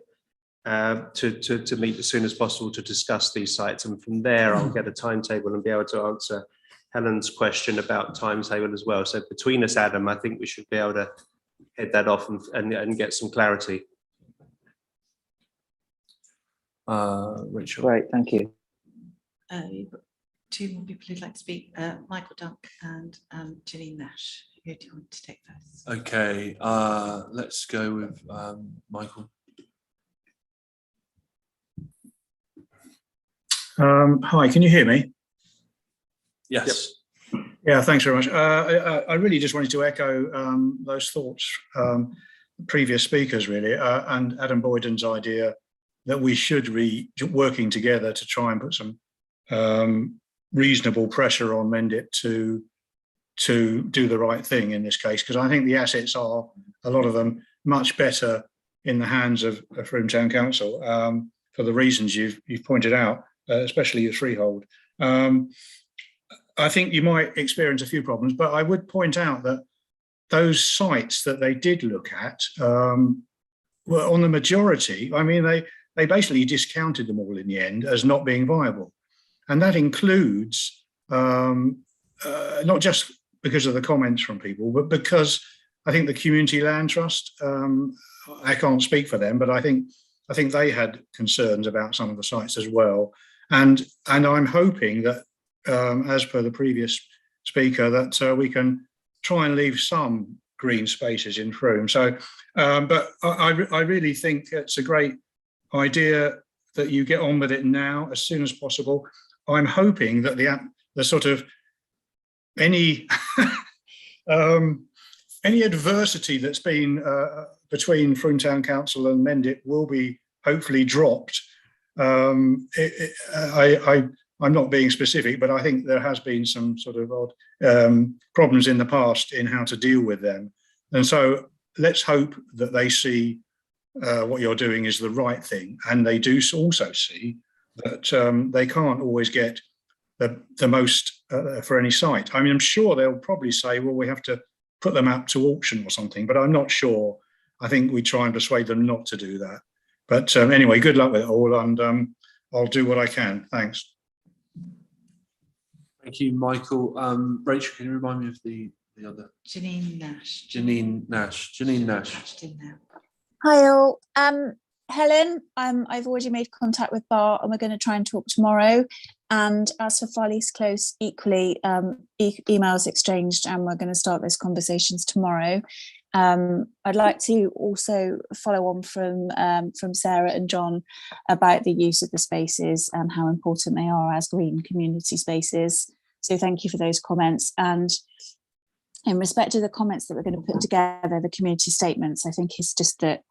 to meet as soon as possible to discuss these sites, and from there I'll get a timetable and be able to answer Helen's question about timetable as well. So between us, Adam, I think we should be able to head that off and get some clarity. Rachel. Great, thank you. You've got two more people who'd like to speak, Michael Dunk and Janine Nash. Who do you want to take first? Okay, let's go with Michael. Hi, can you hear me? Yes. Yeah, thanks very much. I really just wanted to echo those thoughts, previous speakers really, and Adam Boyden's idea that we should be working together to try and put some reasonable pressure on Mendip to do the right thing in this case, because I think the assets are, a lot of them, much better in the hands of Frome Town Council for the reasons you've pointed out, especially the freehold. I think you might experience a few problems, but I would point out that those sites that they did look at were on the majority. I mean, they basically discounted them all in the end as not being viable. And that includes not just because of the comments from people, but because I think the Community Land Trust, I can't speak for them, but I think they had concerns about some of the sites as well. And I'm hoping that, as per the previous speaker, that we can try and leave some green spaces in Frome. So, but I really think it's a great idea that you get on with it now as soon as possible. I'm hoping that the sort of any any adversity that's been between Frome Town Council and Mendip will be hopefully dropped. I'm not being specific, but I think there has been some sort of odd problems in the past in how to deal with them. And so let's hope that they see what you're doing is the right thing. And they do also see that they can't always get the most for any site. I mean, I'm sure they'll probably say, well, we have to put them up to auction or something, but I'm not sure. I think we try and persuade them not to do that. But anyway, good luck with it all, and I'll do what I can. Thanks. Thank you, Michael. Rachel, can you remind me of the other? Janine Nash. Janine Nash. Janine Nash. Hi all. Helen, I've already made contact with Bart and we're going to try and talk tomorrow. And as for Farleigh Close, equally, emails exchanged and we're going to start those conversations tomorrow. I'd like to also follow on from Sarah and John about the use of the spaces and how important they are as green community spaces. So thank you for those comments. And in respect to the comments that we're going to put together, the community statements, I think it's just that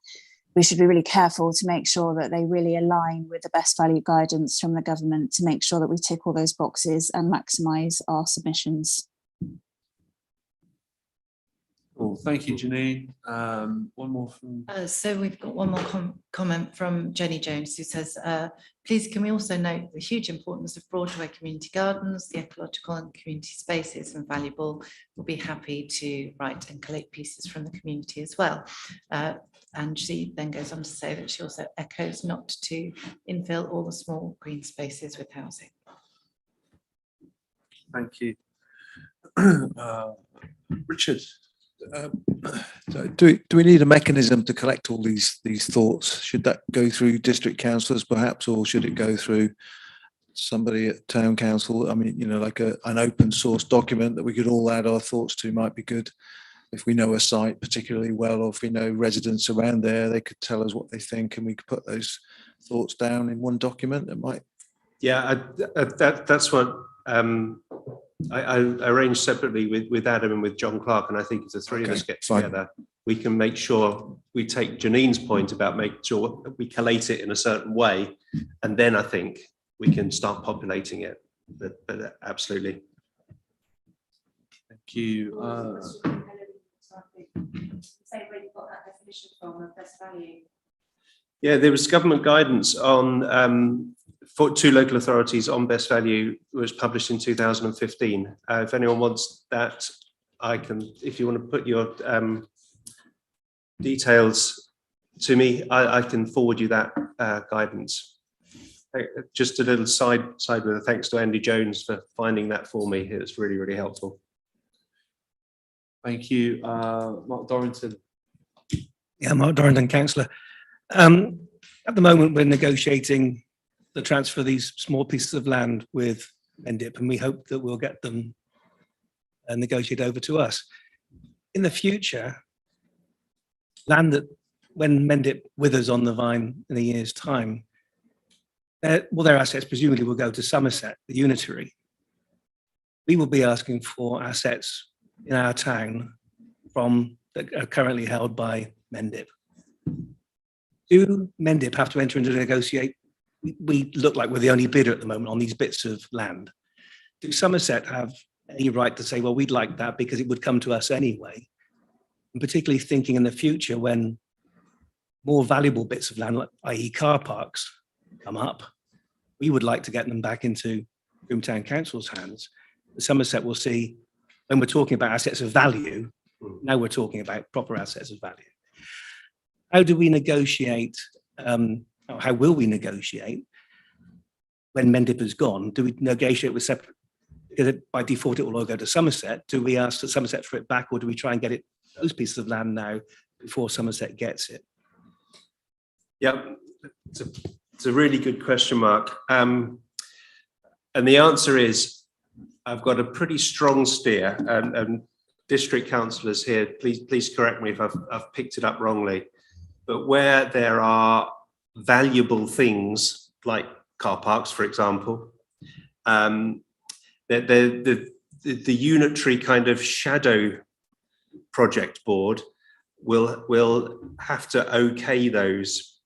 we should be really careful to make sure that they really align with the best value guidance from the government to make sure that we tick all those boxes and maximise our submissions. Cool. Thank you, Janine. One more from... So we've got one more comment from Jenny Jones, who says, please can we also note the huge importance of Broadway community gardens, the ecological and community spaces and valuable. We'll be happy to write and collate pieces from the community as well. And she then goes on to say that she also echoes not to infill all the small green spaces with housing. Thank you. Richard. Do we need a mechanism to collect all these thoughts? Should that go through district councillors perhaps, or should it go through somebody at town council? I mean, you know, like an open source document that we could all add our thoughts to might be good. If we know a site particularly well, or if we know residents around there, they could tell us what they think and we could put those thoughts down in one document. It might. Yeah, that's what I arranged separately with Adam and with John Clark, and I think if the three of us get together, we can make sure we take Janine's point about making sure we collate it in a certain way, and then I think we can start populating it. But absolutely. Thank you. Yeah, there was government guidance on for two local authorities on best value. Was published in 2015. If anyone wants that, I can. If you want to put your details to me, I can forward you that guidance. Just a little side with a thanks to Andy Jones for finding that for me. It was really, really helpful. Thank you, Mark Dorrington. Yeah, Mark Dorrington, councillor. At the moment, we're negotiating the transfer of these small pieces of land with Mendip, and we hope that we'll get them negotiated over to us. In the future, land that when Mendip withers on the vine in a year's time, their assets presumably will go to Somerset, the unitary. We will be asking for assets in our town that are currently held by Mendip. Do Mendip have to enter into negotiate? We look like we're the only bidder at the moment on these bits of land. Do Somerset have any right to say, well, we'd like that because it would come to us anyway? And particularly thinking in the future when more valuable bits of land, i.e. car parks, come up, we would like to get them back into Frome Town Council's hands. Somerset will see, when we're talking about assets of value, now we're talking about proper assets of value. How do we negotiate, how will we negotiate when Mendip is gone? Do we negotiate with separate, because by default it will all go to Somerset? Do we ask Somerset for it back, or do we try and get those pieces of land now before Somerset gets it? Yeah, it's a really good question, Mark. And the answer is, I've got a pretty strong steer, and district councillors here, please correct me if I've picked it up wrongly, but where there are valuable things like car parks, for example, the unitary kind of shadow project board will have to okay those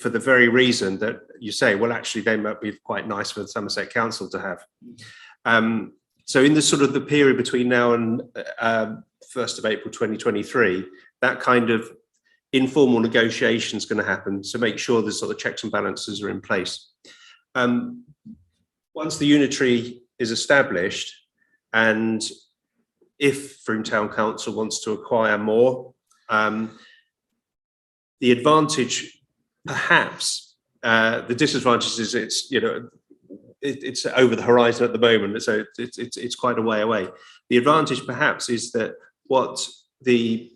for the very reason that you say, well, actually, they might be quite nice for the Somerset Council to have. So in the sort of the period between now and 1st of April 2023, that kind of informal negotiation is going to happen to make sure the sort of checks and balances are in place. Once the unitary is established, and if Frome Town Council wants to acquire more, the advantage, perhaps, the disadvantage is it's over the horizon at the moment, so it's quite a way away. The advantage, perhaps, is that what the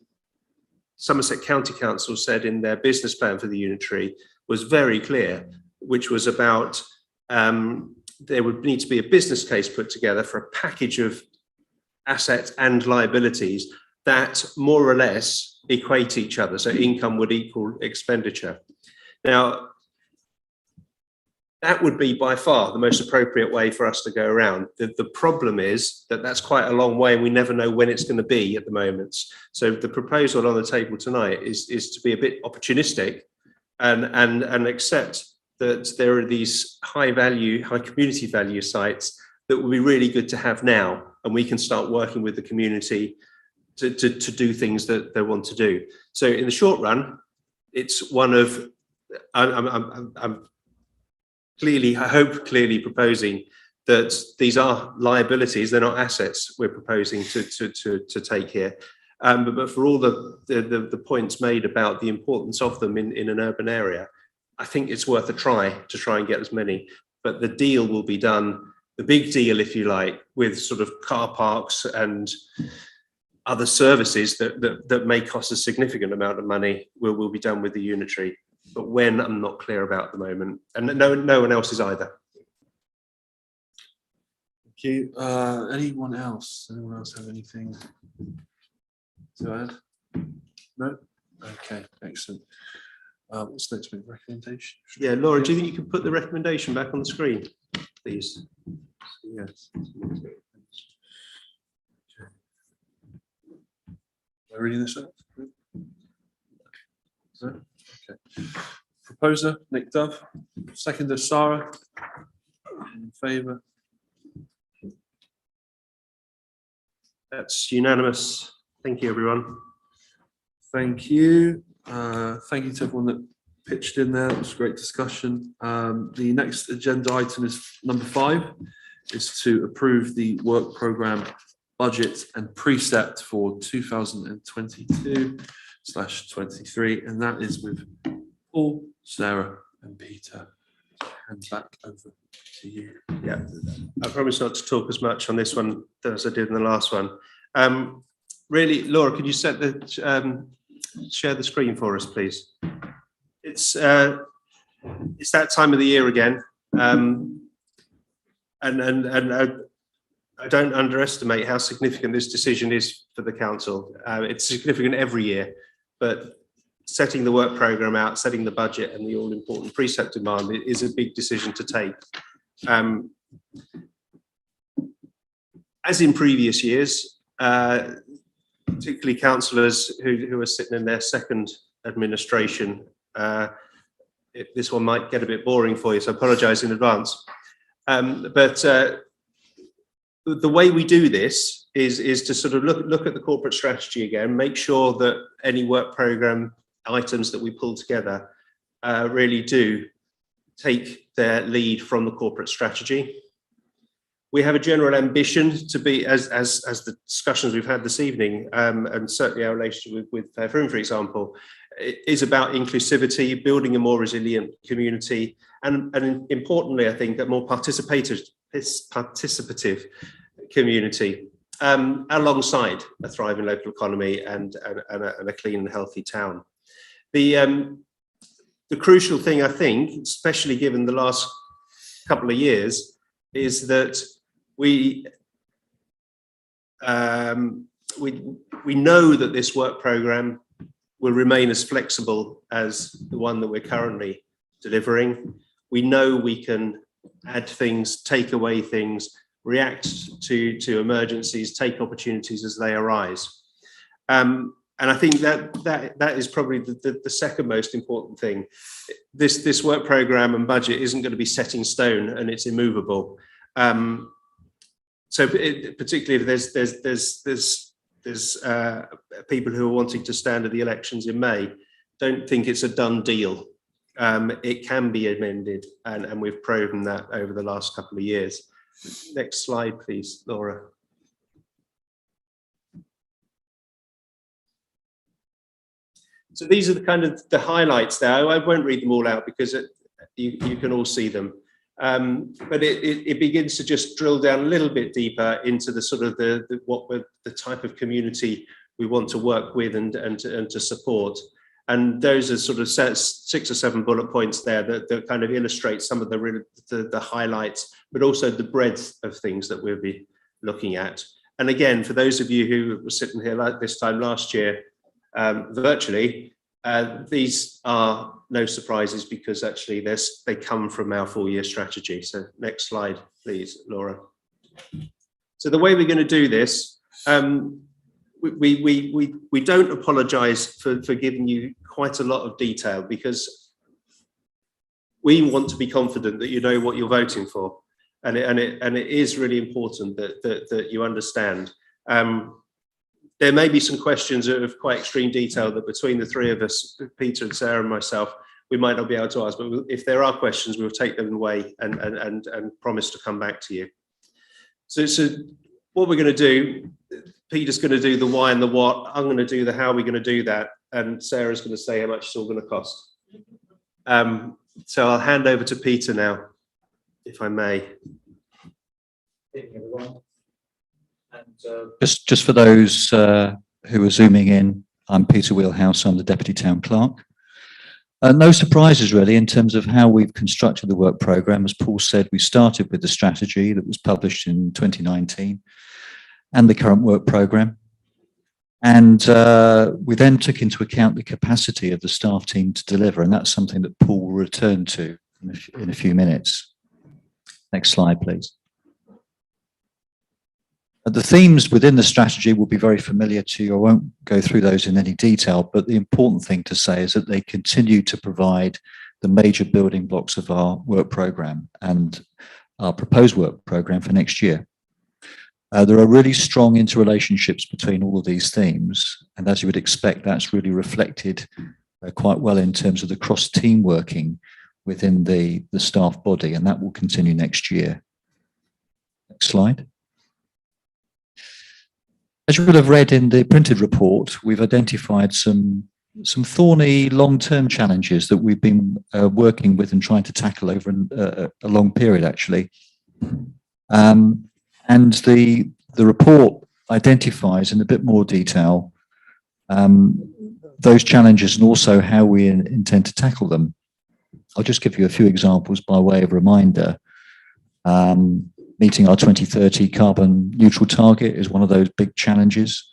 Somerset County Council said in their business plan for the unitary was very clear, which was about there would need to be a business case put together for a package of assets and liabilities that more or less equate each other. So income would equal expenditure. Now, that would be by far the most appropriate way for us to go around. The problem is that that's quite a long way and we never know when it's going to be at the moment. So the proposal on the table tonight is to be a bit opportunistic and accept that there are these high community value sites that would be really good to have now, and we can start working with the community to do things that they want to do. So in the short run, it's one of, I'm clearly proposing that these are liabilities, they're not assets we're proposing to take here. But for all the points made about the importance of them in an urban area, I think it's worth a try to try and get as many. But the deal will be done, the big deal, if you like, with sort of car parks and other services that may cost a significant amount of money will be done with the unitary. But when, I'm not clear about at the moment, and no one else is either. Thank you. Anyone else? Anyone else have anything to add? No? Okay, excellent. What's next week? Recommendation? Yeah, Laura, do you think you could put the recommendation back on the screen, please? Yes. Am I reading this out? Okay. Proposer, Nick Dove. Seconder, Sarah. In favour? That's unanimous. Thank you, everyone. Thank you. Thank you to everyone that pitched in there. It was a great discussion. The next agenda item is number 5, is to approve the work programme budget and precept for 2022/23, and that is with Paul, Sarah and Peter. Hand back over to you. Yeah, I promise not to talk as much on this one as I did in the last one. Really, Laura, could you set the share the screen for us, please? It's it's that time of the year again. And I don't underestimate how significant this decision is for the council. It's significant every year, but setting the work programme out, setting the budget and the all-important precept demand is a big decision to take. As in previous years, particularly councillors who are sitting in their second administration, this one might get a bit boring for you, so I apologise in advance. The way we do this is to sort of look at the corporate strategy again, make sure that any work programme items that we pull together really do take their lead from the corporate strategy. We have a general ambition to be, as the discussions we've had this evening, and certainly our relationship with Frome, for example, is about inclusivity, building a more resilient community, and importantly, I think, a more participative community alongside a thriving local economy and a clean and healthy town. The crucial thing, I think, especially given the last couple of years, is that we know that this work programme will remain as flexible as the one that we're currently delivering. We know we can add things, take away things, react to emergencies, take opportunities as they arise. And I think that is probably the second most important thing. This work programme and budget isn't going to be set in stone and it's immovable. So particularly if there's people who are wanting to stand at the elections in May, don't think it's a done deal. It can be amended, and we've proven that over the last couple of years. Next slide, please, Laura. So these are the kind of the highlights there. I won't read them all out because you can all see them. But it begins to just drill down a little bit deeper into the sort of the type of community we want to work with and to support. And those are sort of 6 or 7 bullet points there that kind of illustrate some of the highlights, but also the breadth of things that we'll be looking at. And again, for those of you who were sitting here like this time last year, virtually, these are no surprises because actually they come from our 4-year strategy. So next slide, please, Laura. So the way we're going to do this, we don't apologise for giving you quite a lot of detail because we want to be confident that you know what you're voting for, and it is really important that you understand. There may be some questions of quite extreme detail that between the three of us, Peter and Sarah and myself, we might not be able to ask, but if there are questions, we'll take them away and promise to come back to you. So what we're going to do, Peter's going to do the why and the what, I'm going to do the how we're going to do that, and Sarah's going to say how much it's all going to cost. So I'll hand over to Peter now, if I may. Just for those who are zooming in, I'm Peter Wheelhouse, I'm the Deputy Town Clerk. No surprises really in terms of how we've constructed the work programme. As Paul said, we started with the strategy that was published in 2019 and the current work programme. And we then took into account the capacity of the staff team to deliver, and that's something that Paul will return to in a few minutes. Next slide, please. The themes within the strategy will be very familiar to you. I won't go through those in any detail, but the important thing to say is that they continue to provide the major building blocks of our work programme and our proposed work programme for next year. There are really strong interrelationships between all of these themes, and as you would expect, that's really reflected quite well in terms of the cross-team working within the staff body, and that will continue next year. Next slide. As you would have read in the printed report, we've identified some thorny long-term challenges that we've been working with and trying to tackle over a long period, actually. And the report identifies in a bit more detail those challenges and also how we intend to tackle them. I'll just give you a few examples by way of reminder. Meeting our 2030 carbon neutral target is one of those big challenges.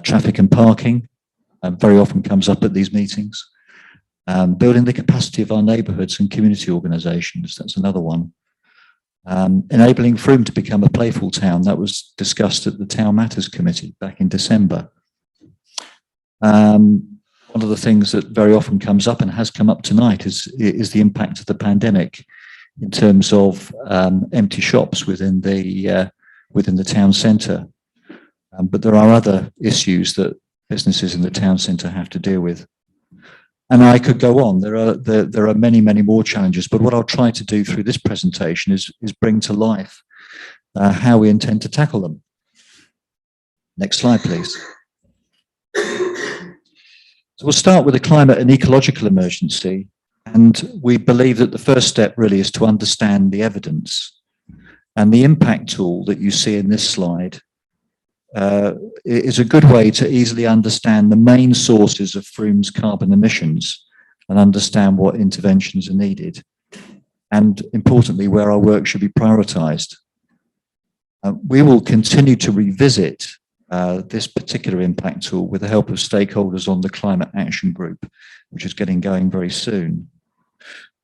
Traffic and parking very often comes up at these meetings. Building the capacity of our neighbourhoods and community organisations, that's another one. Enabling Frome to become a playful town, that was discussed at the Town Matters Committee back in December. One of the things that very often comes up and has come up tonight is the impact of the pandemic in terms of empty shops within the town centre. But there are other issues that businesses in the town centre have to deal with. And I could go on. There are many, many more challenges. But what I'll try to do through this presentation is bring to life how we intend to tackle them. Next slide, please. So we'll start with a climate and ecological emergency. And we believe that the first step really is to understand the evidence. And the impact tool that you see in this slide is a good way to easily understand the main sources of Frome's carbon emissions and understand what interventions are needed. And importantly, where our work should be prioritised. We will continue to revisit this particular impact tool with the help of stakeholders on the Climate Action Group, which is getting going very soon.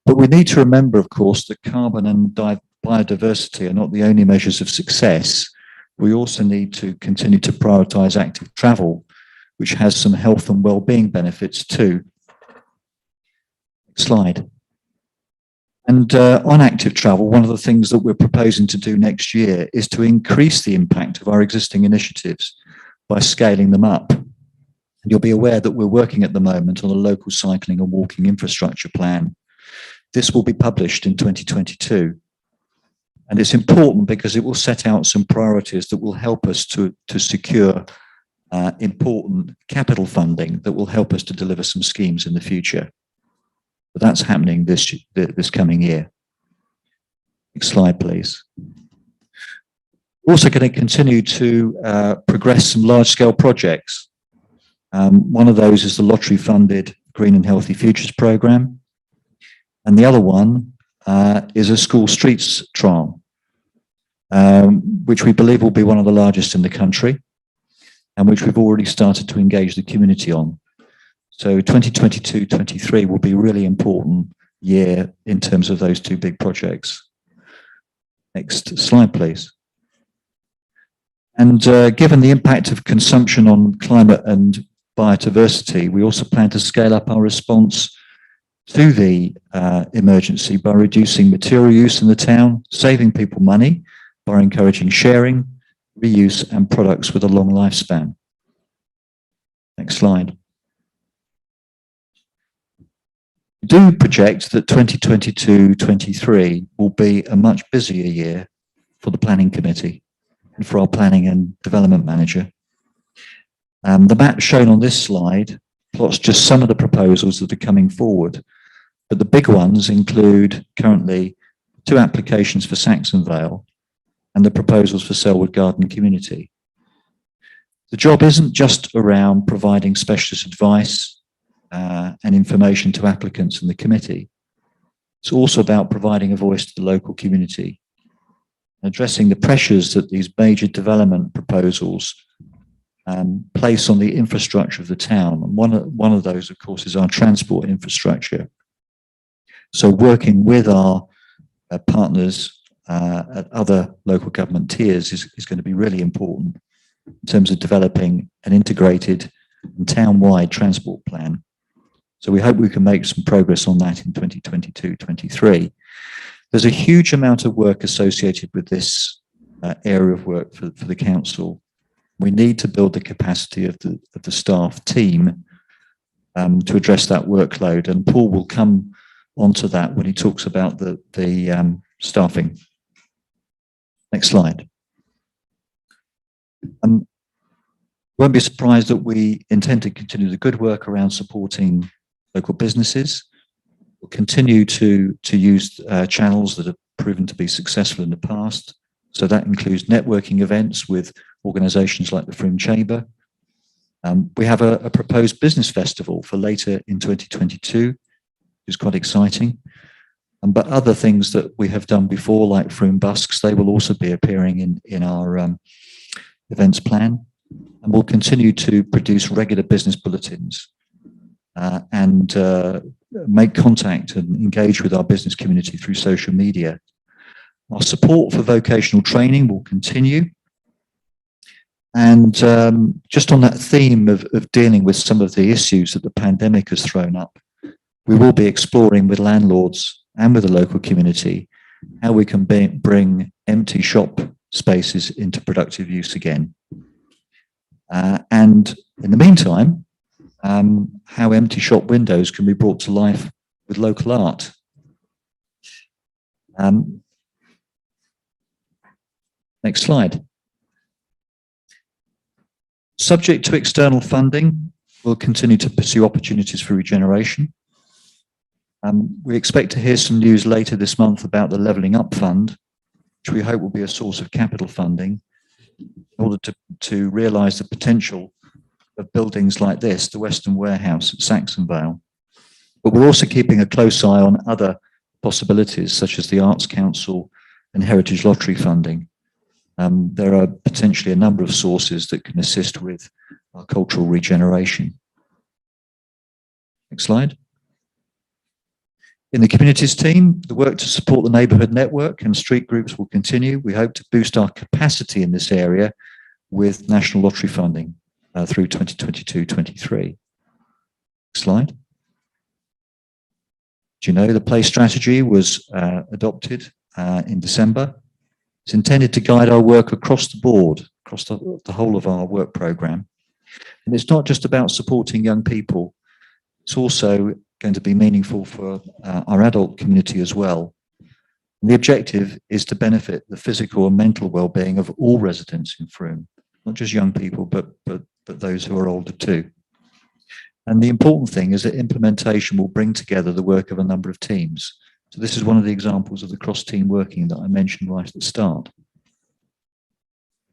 But we need to remember, of course, that carbon and biodiversity are not the only measures of success. We also need to continue to prioritise active travel, which has some health and well-being benefits too. Next slide. And on active travel, one of the things that we're proposing to do next year is to increase the impact of our existing initiatives by scaling them up. And you'll be aware that we're working at the moment on a local cycling and walking infrastructure plan. This will be published in 2022. And it's important because it will set out some priorities that will help us to secure important capital funding that will help us to deliver some schemes in the future. But that's happening this coming year. Next slide, please. We're also going to continue to progress some large-scale projects. One of those is the lottery-funded Green and Healthy Futures programme. And the other one is a school streets trial, which we believe will be one of the largest in the country and which we've already started to engage the community on. So 2022-23 will be a really important year in terms of those two big projects. Next slide, please. And given the impact of consumption on climate and biodiversity, we also plan to scale up our response to the emergency by reducing material use in the town, saving people money by encouraging sharing, reuse and products with a long lifespan. Next slide. We do project that 2022-23 will be a much busier year for the planning committee and for our planning and development manager. The map shown on this slide plots just some of the proposals that are coming forward, but the big ones include currently 2 applications for Saxon Vale and the proposals for Selwood Garden Community. The job isn't just around providing specialist advice and information to applicants and the committee. It's also about providing a voice to the local community, addressing the pressures that these major development proposals place on the infrastructure of the town. And one of those, of course, is our transport infrastructure. So working with our partners at other local government tiers is going to be really important in terms of developing an integrated and town-wide transport plan. So we hope we can make some progress on that in 2022-23. There's a huge amount of work associated with this area of work for the council. We need to build the capacity of the staff team to address that workload, and Paul will come onto that when he talks about the staffing. Next slide. Won't be surprised that we intend to continue the good work around supporting local businesses. We'll continue to use channels that have proven to be successful in the past. So that includes networking events with organisations like the Frome Chamber. We have a proposed business festival for later in 2022, is quite exciting. But other things that we have done before, like Frome Busks, they will also be appearing in our events plan. And we'll continue to produce regular business bulletins and make contact and engage with our business community through social media. Our support for vocational training will continue. And just on that theme of dealing with some of the issues that the pandemic has thrown up, we will be exploring with landlords and with the local community how we can bring empty shop spaces into productive use again. And in the meantime, how empty shop windows can be brought to life with local art. Next slide. Subject to external funding, we'll continue to pursue opportunities for regeneration. We expect to hear some news later this month about the Levelling Up Fund, which we hope will be a source of capital funding in order to realise the potential of buildings like this, the Western Warehouse at Saxonvale. But we're also keeping a close eye on other possibilities, such as the Arts Council and Heritage Lottery funding. There are potentially a number of sources that can assist with our cultural regeneration. Next slide. In the communities team, the work to support the neighbourhood network and street groups will continue. We hope to boost our capacity in this area with national lottery funding through 2022-23. Next slide. Do you know the play strategy was adopted in December? It's intended to guide our work across the board, across the whole of our work programme. And it's not just about supporting young people, it's also going to be meaningful for our adult community as well. And the objective is to benefit the physical and mental well-being of all residents in Frome, not just young people, but those who are older too. And the important thing is that implementation will bring together the work of a number of teams. So this is one of the examples of the cross-team working that I mentioned right at the start.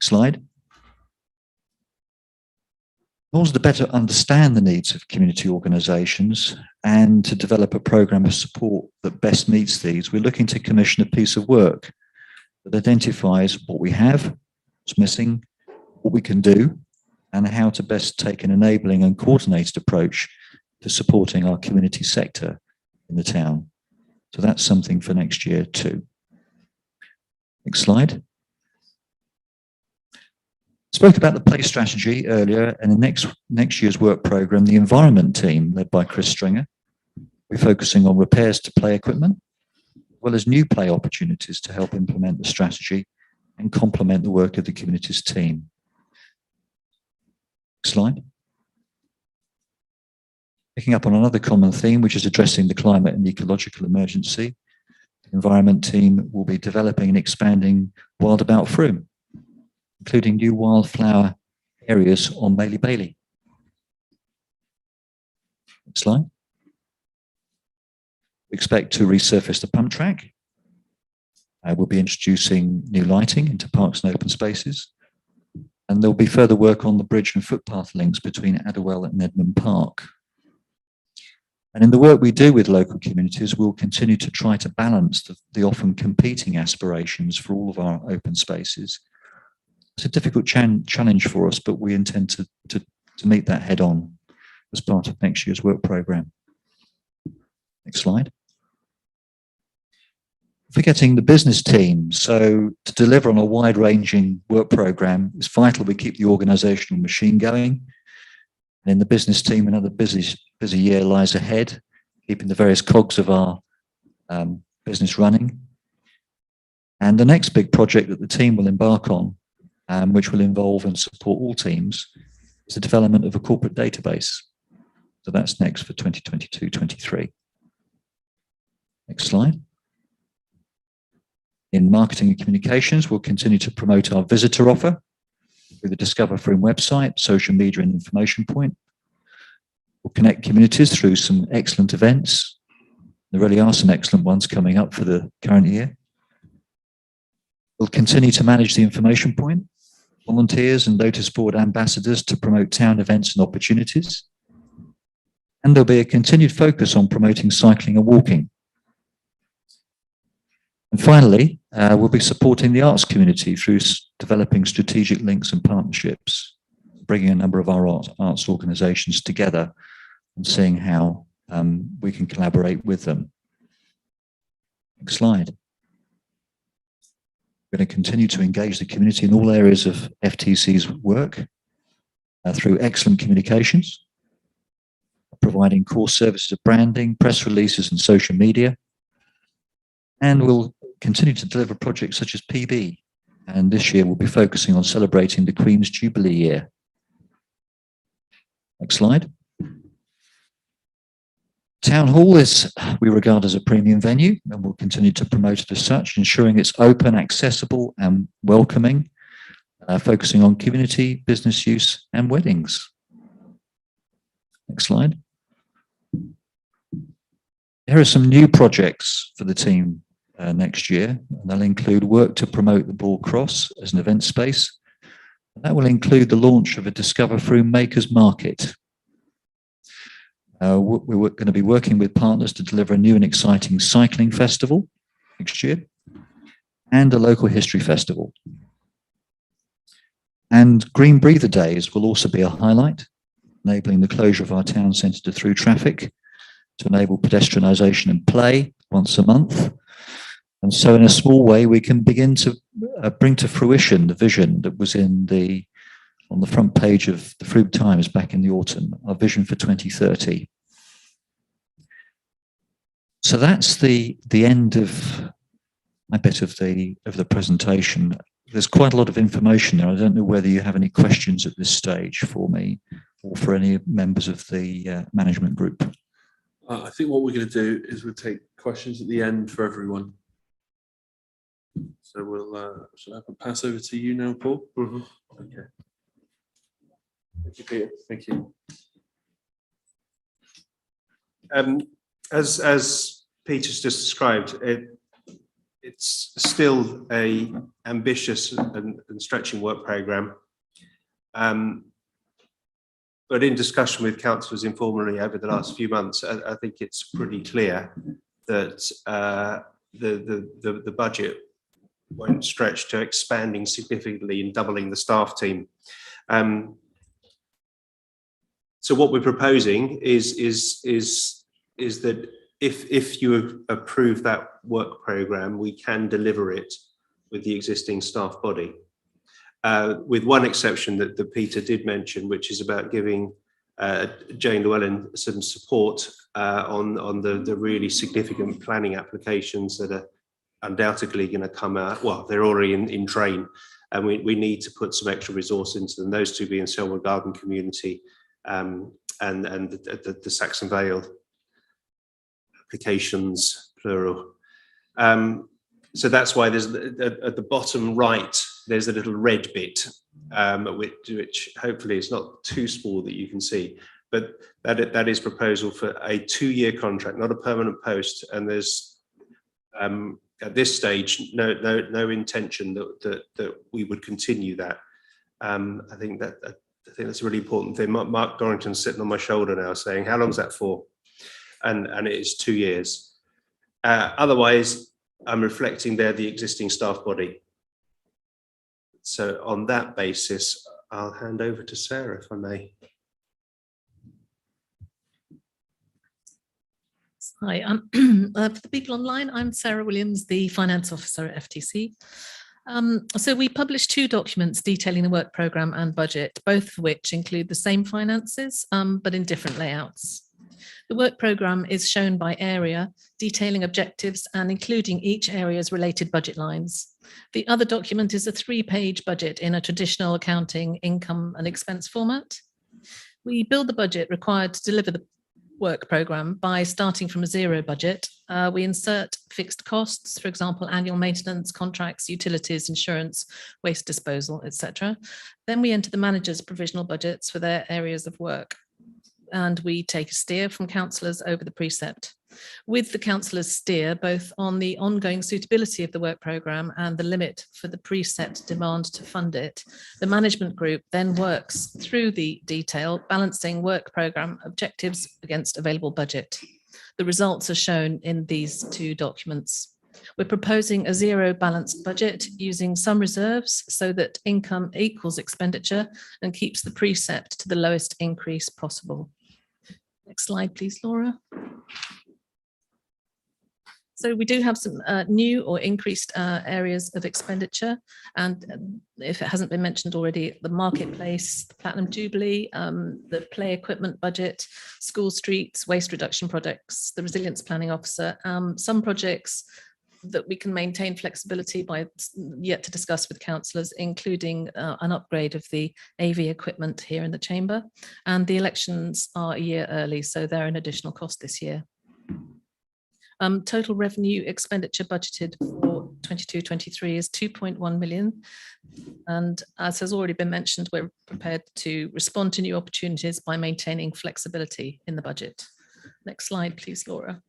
Slide. In order to better understand the needs of community organisations and to develop a programme of support that best meets these, we're looking to commission a piece of work that identifies what we have, what's missing, what we can do, and how to best take an enabling and coordinated approach to supporting our community sector in the town. So that's something for next year too. Next slide. Spoke about the play strategy earlier, and in next year's work programme, the environment team, led by Chris Stringer, we're focusing on repairs to play equipment, as well as new play opportunities to help implement the strategy and complement the work of the communities team. Next slide. Picking up on another common theme, which is addressing the climate and ecological emergency, the environment team will be developing and expanding Wild About Frome, including new wildflower areas on Bailey. Next slide. We expect to resurface the pump track. We'll be introducing new lighting into parks and open spaces. And there'll be further work on the bridge and footpath links between Adderwell and Edmund Park. And in the work we do with local communities, we'll continue to try to balance the often competing aspirations for all of our open spaces. It's a difficult challenge for us, but we intend to meet that head on as part of next year's work programme. Next slide. Forgetting the business team. So to deliver on a wide-ranging work programme, it's vital we keep the organisational machine going. And in the business team, another busy year lies ahead, keeping the various cogs of our business running. And the next big project that the team will embark on, which will involve and support all teams, is the development of a corporate database. So that's next for 2022-23. Next slide. In marketing and communications, we'll continue to promote our visitor offer through the Discover Frome website, social media and information point. We'll connect communities through some excellent events. There really are some excellent ones coming up for the current year. We'll continue to manage the information point, volunteers and notice board ambassadors to promote town events and opportunities. And there'll be a continued focus on promoting cycling and walking. And finally, we'll be supporting the arts community through developing strategic links and partnerships, bringing a number of our arts organisations together and seeing how we can collaborate with them. Next slide. We're going to continue to engage the community in all areas of FTC's work through excellent communications, providing core services of branding, press releases and social media. And we'll continue to deliver projects such as PB. And this year we'll be focusing on celebrating the Queen's Jubilee year. Next slide. Town Hall we regard as a premium venue, and we'll continue to promote it as such, ensuring it's open, accessible and welcoming, focusing on community, business use and weddings. Next slide. Here are some new projects for the team next year, and they'll include work to promote the Ball Cross as an event space. And that will include the launch of a Discover Frome Makers Market. We're going to be working with partners to deliver a new and exciting cycling festival next year and a local history festival. And Green Breather Days will also be a highlight, enabling the closure of our town centre to through traffic to enable pedestrianisation and play once a month. And so in a small way, we can begin to bring to fruition the vision that was on the front page of the Frome Times back in the autumn, our vision for 2030. So that's the end of my bit of the presentation. There's quite a lot of information there. I don't know whether you have any questions at this stage for me or for any members of the management group. I think what we're going to do is we'll take questions at the end for everyone. So shall I pass over to you now, Paul? Mm-hmm. Okay. Thank you, Peter. Thank you. As Peter's just described, it's still a ambitious and stretching work programme. But in discussion with councillors informally over the last few months, I think it's pretty clear that the budget won't stretch to expanding significantly and doubling the staff team. So what we're proposing is that if you approve that work programme, we can deliver it with the existing staff body. With one exception that Peter did mention, which is about giving Jane Llewellyn some support on the really significant planning applications that are undoubtedly going to come out. Well, they're already in train, and we need to put some extra resource into them. Those two being Selwood Garden Community and the Saxon Vale applications, plural. So that's why there's at the bottom right, there's a little red bit, which hopefully is not too small that you can see, but that is proposal for a 2-year contract, not a permanent post. And there's at this stage no intention that we would continue that. I think that's a really important thing. Mark Dorrington's sitting on my shoulder now saying, how long is that for? And it is 2 years. Otherwise, I'm reflecting there the existing staff body. So on that basis, I'll hand over to Sarah, if I may. Hi, for the people online, I'm Sarah Williams, the Finance Officer at FTC. So we published 2 documents detailing the work programme and budget, both of which include the same finances, but in different layouts. The work programme is shown by area, detailing objectives and including each area's related budget lines. The other document is a 3-page budget in a traditional accounting income and expense format. We build the budget required to deliver the work programme by starting from a 0 budget. We insert fixed costs, for example, annual maintenance, contracts, utilities, insurance, waste disposal, etc. Then we enter the manager's provisional budgets for their areas of work. And we take a steer from councillors over the precept. with the councillors' steer both on the ongoing suitability of the work programme and the limit for the preset demand to fund it. The management group then works through the detail, balancing work programme objectives against available budget. The results are shown in these two documents. We're proposing a zero balanced budget using some reserves so that income equals expenditure and keeps the precept to the lowest increase possible. Next slide, please, Laura. So we do have some new or increased areas of expenditure. And if it hasn't been mentioned already, the marketplace, the Platinum Jubilee, the play equipment budget, school streets, waste reduction projects, the resilience planning officer, some projects that we can maintain flexibility by yet to discuss with councillors, including an upgrade of the AV equipment here in the chamber. And the elections are a year early, so they're an additional cost this year. Total revenue expenditure budgeted for 22-23 is 2.1 million. And as has already been mentioned, we're prepared to respond to new opportunities by maintaining flexibility in the budget. Next slide, please, Laura.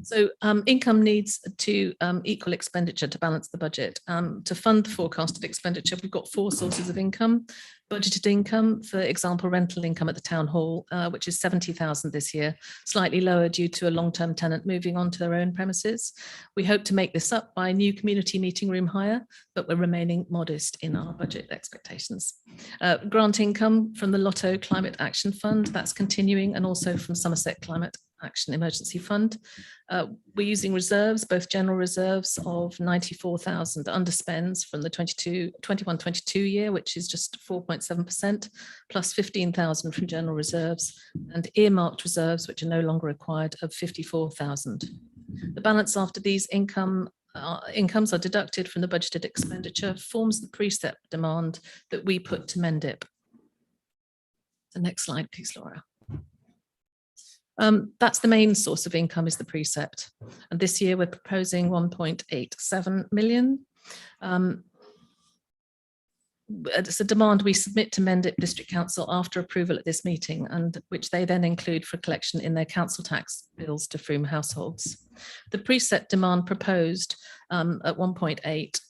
So income needs to equal expenditure to balance the budget. To fund the forecasted expenditure, we've got four sources of income. Budgeted income, for example, rental income at the town hall, which is 70,000 this year, slightly lower due to a long-term tenant moving on to their own premises. We hope to make this up by new community meeting room hire, but we're remaining modest in our budget expectations. Grant income from the Lotto Climate Action Fund, that's continuing, and also from Somerset Climate Action Emergency Fund. We're using reserves, both general reserves of 94,000 underspends from the 21-22 year, which is just 4.7%, plus 15,000 from general reserves, and earmarked reserves, which are no longer required, of 54,000. The balance after these incomes are deducted from the budgeted expenditure forms the precept demand that we put to MENDIP. The next slide, please, Laura. That's the main source of income, is the precept. And this year we're proposing 1.87 million. It's a demand we submit to MENDIP District Council after approval at this meeting, and which they then include for collection in their council tax bills to Frome households. The precept demand proposed at 1.8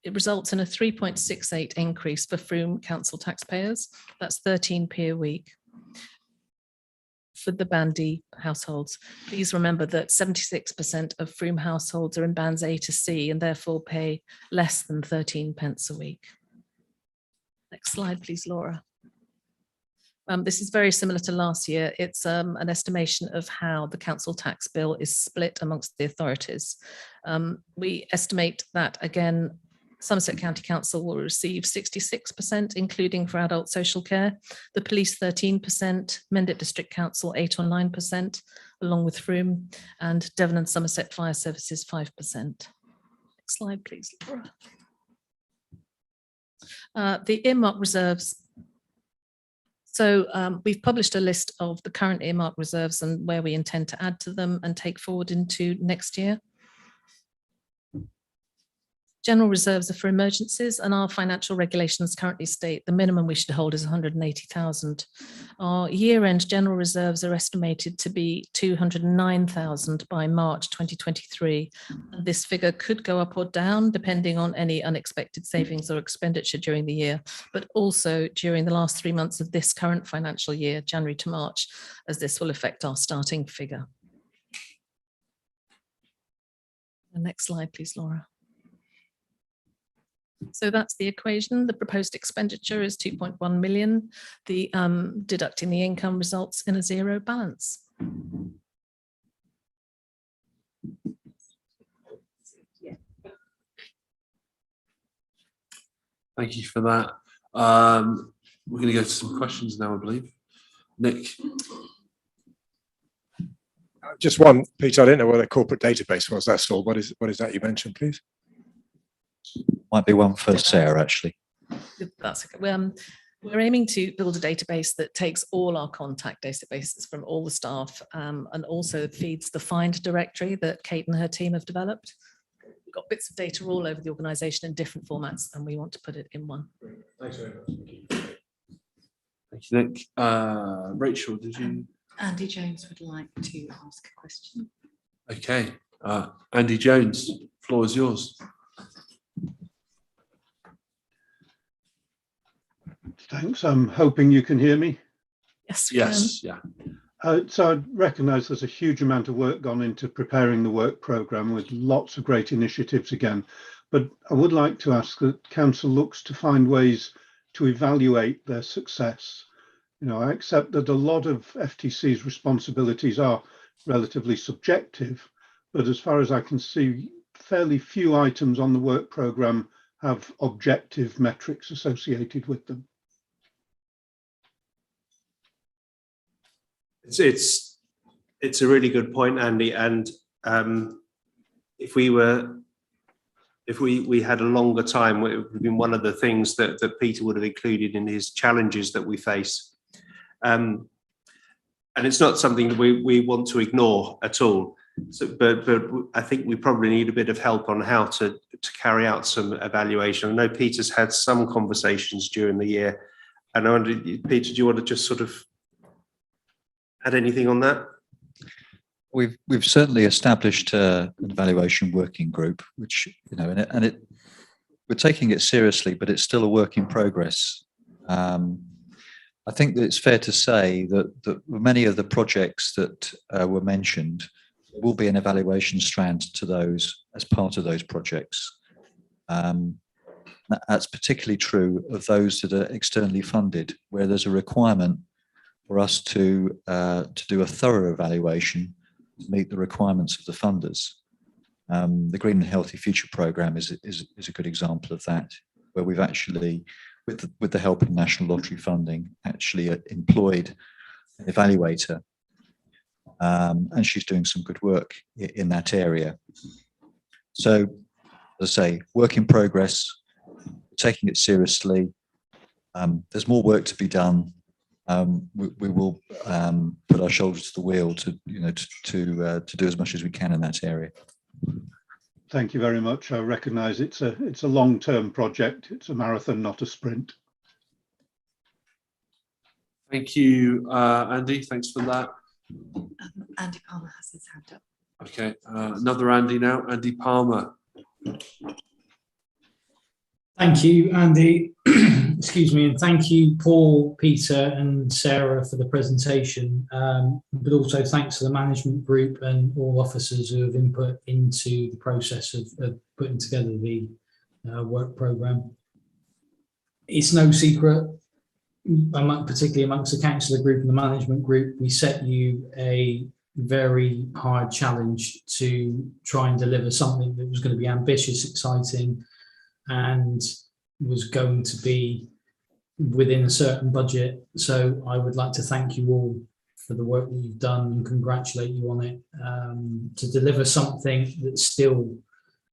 it results in a 3.68 increase for Frome council taxpayers. That's 13p a week. For the Band D households, please remember that 76% of Frome households are in bands A to C and therefore pay less than 13 pence a week. Next slide, please, Laura. This is very similar to last year. It's an estimation of how the council tax bill is split amongst the authorities. We estimate that, again, Somerset County Council will receive 66%, including for adult social care, the police 13%, MENDIP District Council 8 or 9%, along with Frome, and Devon and Somerset Fire Services 5%. Next slide, please, Laura. The earmark reserves. So we've published a list of the current earmark reserves and where we intend to add to them and take forward into next year. General reserves are for emergencies, and our financial regulations currently state the minimum we should hold is 180,000. Our year-end general reserves are estimated to be 209,000 by March 2023. And this figure could go up or down depending on any unexpected savings or expenditure during the year, but also during the last 3 months of this current financial year, January to March, as this will affect our starting figure. The next slide, please, Laura. So that's the equation. The proposed expenditure is 2.1 million. The deducting the income results in a zero balance. Thank you for that. We're going to go to some questions now, I believe. Nick. Just one, Peter, I didn't know what a corporate database was, that's all. What is that you mentioned, please? Might be one for Sarah, actually. That's okay. We're aiming to build a database that takes all our contact databases from all the staff and also feeds the Find directory that Kate and her team have developed. We've got bits of data all over the organisation in different formats, and we want to put it in one. Thanks very much. Thank you, Nick. Rachel, did you? Andy Jones would like to ask a question. Okay, Andy Jones, floor is yours. Thanks. I'm hoping you can hear me. Yes, Yes, yeah. So I recognise there's a huge amount of work gone into preparing the work programme with lots of great initiatives again. But I would like to ask that Council looks to find ways to evaluate their success. You know, I accept that a lot of FTC's responsibilities are relatively subjective, but as far as I can see, fairly few items on the work programme have objective metrics associated with them. It's a really good point, Andy. And if we had a longer time, it would have been one of the things that Peter would have included in his challenges that we face. And it's not something that we want to ignore at all. So, but I think we probably need a bit of help on how to carry out some evaluation. I know Peter's had some conversations during the year, and I wonder, Peter, do you want to just sort of add anything on that? We've certainly established an evaluation working group, which, you know, and we're taking it seriously, but it's still a work in progress. I think that it's fair to say that many of the projects that were mentioned, there will be an evaluation strand to those as part of those projects. That's particularly true of those that are externally funded, where there's a requirement for us to do a thorough evaluation to meet the requirements of the funders. The Green and Healthy Future programme is a good example of that, where we've actually, with the help of National Lottery funding, actually employed an evaluator, and she's doing some good work in that area. So, as I say, work in progress, taking it seriously. There's more work to be done. We will put our shoulders to the wheel to do as much as we can in that area. Thank you very much. I recognise it's a long-term project. It's a marathon, not a sprint. Thank you, Andy. Thanks for that. Andy Palmer has his hand up. Okay, another Andy now. Andy Palmer. Thank you, Andy. Excuse me, and thank you, Paul, Peter, and Sarah for the presentation. But also thanks to the management group and all officers who have input into the process of putting together the work programme. It's no secret, particularly amongst the councillor group and the management group, we set you a very hard challenge to try and deliver something that was going to be ambitious, exciting, and was going to be within a certain budget. So I would like to thank you all for the work that you've done and congratulate you on it, to deliver something that's still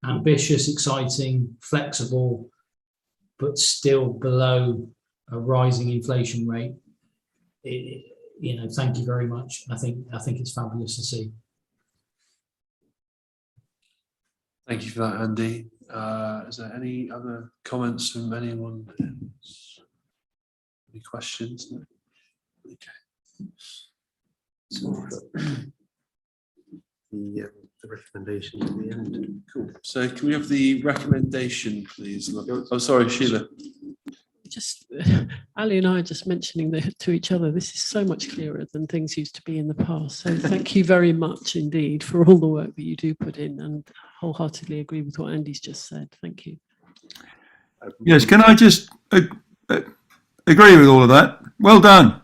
ambitious, exciting, flexible, but still below a rising inflation rate. Thank you very much. I think it's fabulous to see. Thank you for that, Andy. Is there any other comments from anyone? Any questions? No? Okay. So, the recommendation at the end. Cool. So can we have the recommendation, please? Oh, sorry, Sheila. Just Ali and I are just mentioning to each other, this is so much clearer than things used to be in the past. So thank you very much indeed for all the work that you do put in, and wholeheartedly agree with what Andy's just said. Thank you. Yes, can I just agree with all of that? Well done.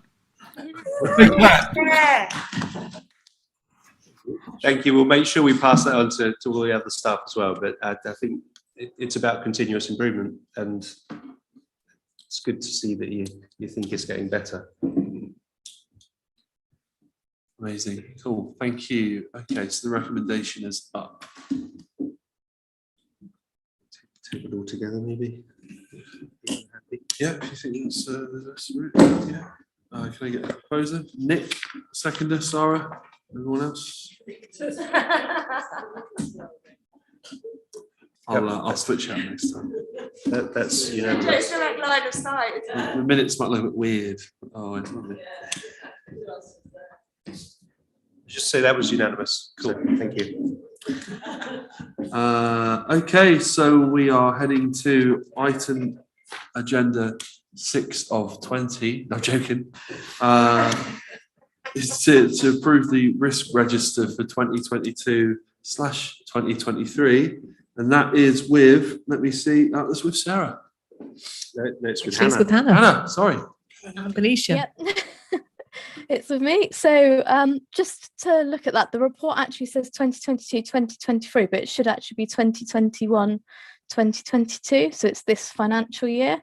Thank you. We'll make sure we pass that on to all the other staff as well. But I think it's about continuous improvement, and it's good to see that you think it's getting better. Amazing. Cool. Thank you. Okay, so the recommendation is up. Take it all together, maybe. Yeah, if you think that's right. Yeah. Can I get a proposer? Nick, seconder, Sarah, everyone else? I'll switch out next time. That's unanimous. direct line of sight. The minutes might look a bit weird. Oh, it's lovely. Just say that was unanimous. Cool. Thank you. Okay, so we are heading to item agenda 6 of 20. No, I'm joking. Is to approve the risk register for 2022/2023, and that is with. Let me see. That was with Sarah. No, it's with She's Hannah. with Hannah. Hannah, sorry. Benicia. Yep. It's with me. So just to look at that, the report actually says 2022-2023, but it should actually be 2021-2022. So it's this financial year.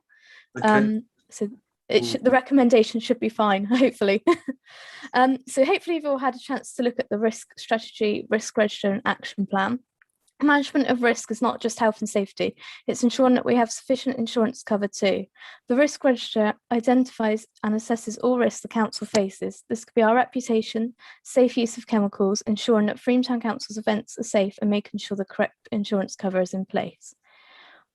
Okay. So the recommendation should be fine, hopefully. So hopefully you've all had a chance to look at the risk strategy, risk register and action plan. Management of risk is not just health and safety, it's ensuring that we have sufficient insurance cover too. The risk register identifies and assesses all risks the council faces. This could be our reputation, safe use of chemicals, ensuring that Frome Town Council's events are safe and making sure the correct insurance cover is in place.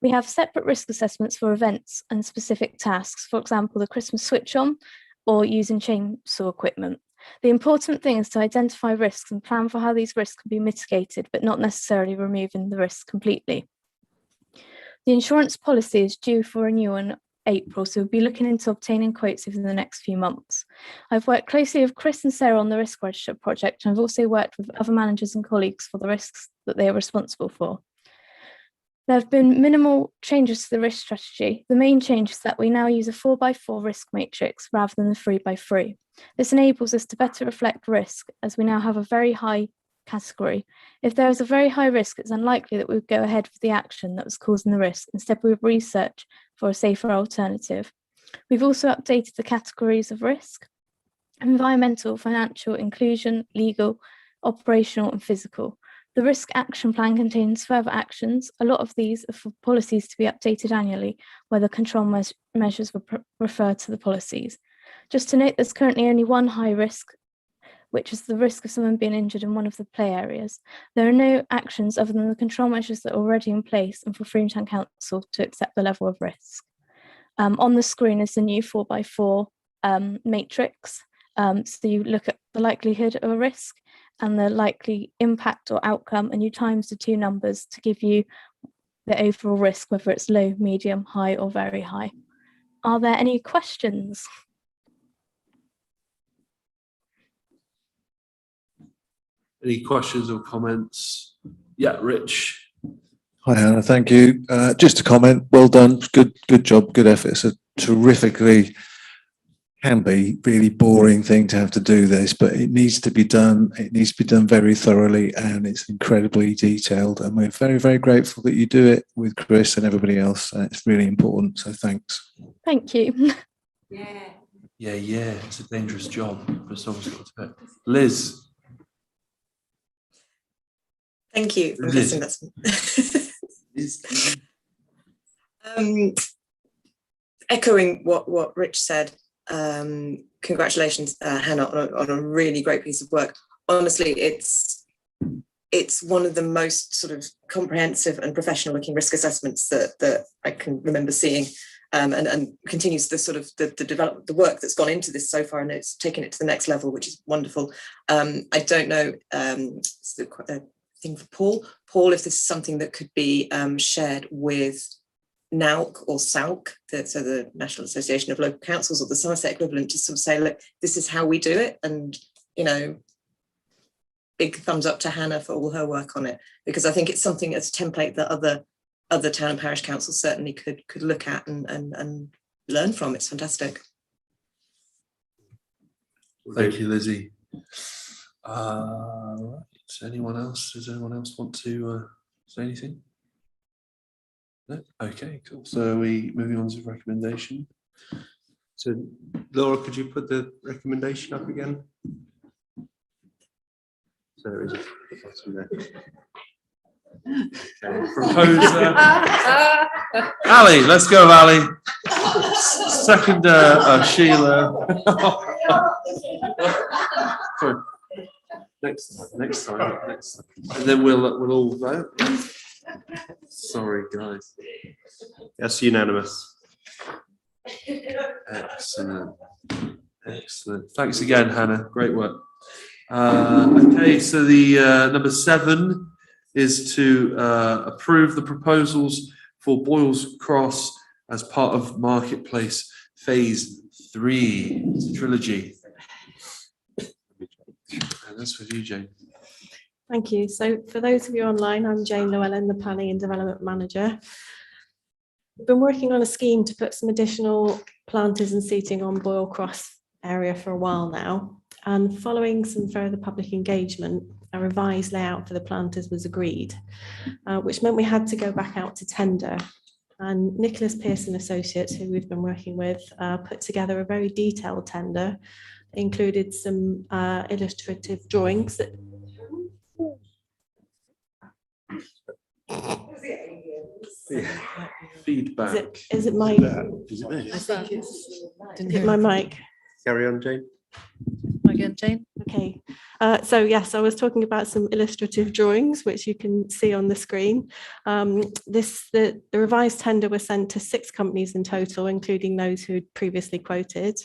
We have separate risk assessments for events and specific tasks, for example, the Christmas switch on or using chainsaw equipment. The important thing is to identify risks and plan for how these risks can be mitigated, but not necessarily removing the risks completely. The insurance policy is due for renewal in April, so we'll be looking into obtaining quotes over the next few months. I've worked closely with Chris and Sarah on the risk register project, and I've also worked with other managers and colleagues for the risks that they are responsible for. There have been minimal changes to the risk strategy. The main change is that we now use a 4x4 risk matrix rather than the 3x3. This enables us to better reflect risk, as we now have a very high category. If there is a very high risk, it's unlikely that we would go ahead with the action that was causing the risk. Instead, we would research for a safer alternative. We've also updated the categories of risk: environmental, financial, inclusion, legal, operational, and physical. The risk action plan contains further actions. A lot of these are for policies to be updated annually, where the control measures will refer to the policies. Just to note, there's currently only one high risk, which is the risk of someone being injured in one of the play areas. There are no actions other than the control measures that are already in place and for Frome Town Council to accept the level of risk. On the screen is the new 4x4 matrix. So you look at the likelihood of a risk and the likely impact or outcome, and you times the two numbers to give you the overall risk, whether it's low, medium, high, or very high. Are there any questions? Any questions or comments? Yeah, Rich. Hi, Hannah. Thank you. Just a comment. Well done. Good job. Good effort. It's a terrifically, can be really boring thing to have to do this, but it needs to be done. It needs to be done very thoroughly, and it's incredibly detailed. And we're very, very grateful that you do it with Chris and everybody else. It's really important. So thanks. Thank you. Yeah. Yeah. It's a dangerous job, but someone's got to do it. Liz. Thank you. I'm Liz. guessing that's echoing what Rich said. Congratulations, Hannah, on a really great piece of work. Honestly, it's one of the most sort of comprehensive and professional looking risk assessments that I can remember seeing, and continues the sort of the work that's gone into this so far, and it's taken it to the next level, which is wonderful. I don't know, it's a thing for Paul, if this is something that could be shared with NALC or SALC, so the National Association of Local Councils, or the Somerset equivalent, to sort of say, look, this is how we do it, and big thumbs up to Hannah for all her work on it, because I think it's something as a template that other town and parish councils certainly could look at and learn from. It's fantastic. Thank you, Lizzie. Right. Does anyone else want to say anything? No? Okay, cool. So are we moving on to recommendation? So Laura, could you put the recommendation up again? So there is a bottom there. Okay. Proposer. Ali, let's go, Ali. Seconder, Sheila. Sorry. Next time. And then we'll all vote. Sorry, guys. That's unanimous. Excellent. Excellent. Thanks again, Hannah. Great work. Okay, so the number 7 is to approve the proposals for Boyle's Cross as part of Marketplace Phase 3 Trilogy. And that's with you, Jane. Thank you. So for those of you online, I'm Jane Llewellyn, the Planning and Development Manager. We've been working on a scheme to put some additional planters and seating on Boyle Cross area for a while now. And following some further public engagement, a revised layout for the planters was agreed, which meant we had to go back out to tender. And Nicholas Pearson Associates, who we've been working with, put together a very detailed tender, included some illustrative drawings that Feedback. Is it my? Is it me? I think it's my mic. Carry on, Jane. Again, Jane. Okay. So yes, I was talking about some illustrative drawings, which you can see on the screen. The revised tender was sent to 6 companies in total, including those who had previously quoted.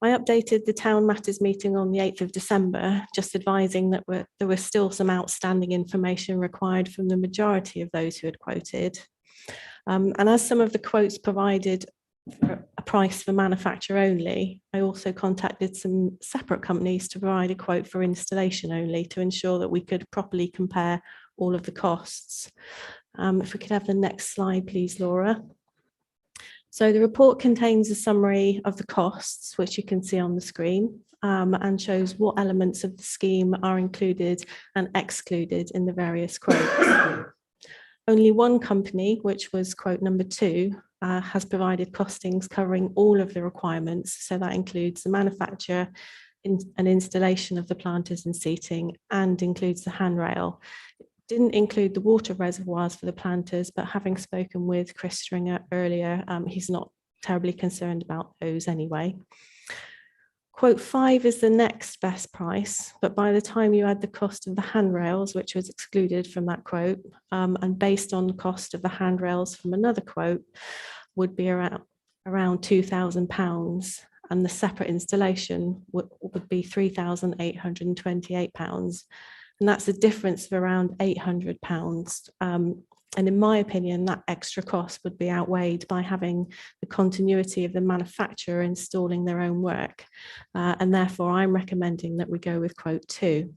I updated the town matters meeting on the 8th of December, just advising that there was still some outstanding information required from the majority of those who had quoted. And as some of the quotes provided a price for manufacture only, I also contacted some separate companies to provide a quote for installation only to ensure that we could properly compare all of the costs. If we could have the next slide, please, Laura. So the report contains a summary of the costs, which you can see on the screen, and shows what elements of the scheme are included and excluded in the various quotes. Only one company, which was quote number 2, has provided costings covering all of the requirements. So that includes the manufacture and installation of the planters and seating, and includes the handrail. Didn't include the water reservoirs for the planters, but having spoken with Chris Stringer earlier, he's not terribly concerned about those anyway. Quote 5 is the next best price, but by the time you add the cost of the handrails, which was excluded from that quote, and based on the cost of the handrails from another quote, would be around £2,000, and the separate installation would be £3,828. And that's a difference of around £800. And in my opinion, that extra cost would be outweighed by having the continuity of the manufacturer installing their own work. And therefore, I'm recommending that we go with quote 2.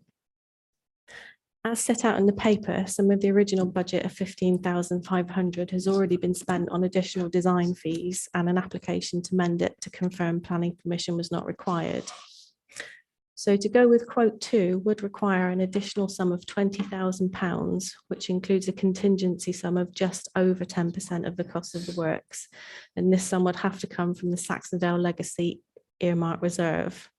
As set out in the paper, some of the original budget of £15,500 has already been spent on additional design fees and an application to mend it to confirm planning permission was not required. So to go with quote 2 would require an additional sum of £20,000, which includes a contingency sum of just over 10% of the cost of the works. And this sum would have to come from the Saxondale Legacy Earmark Reserve.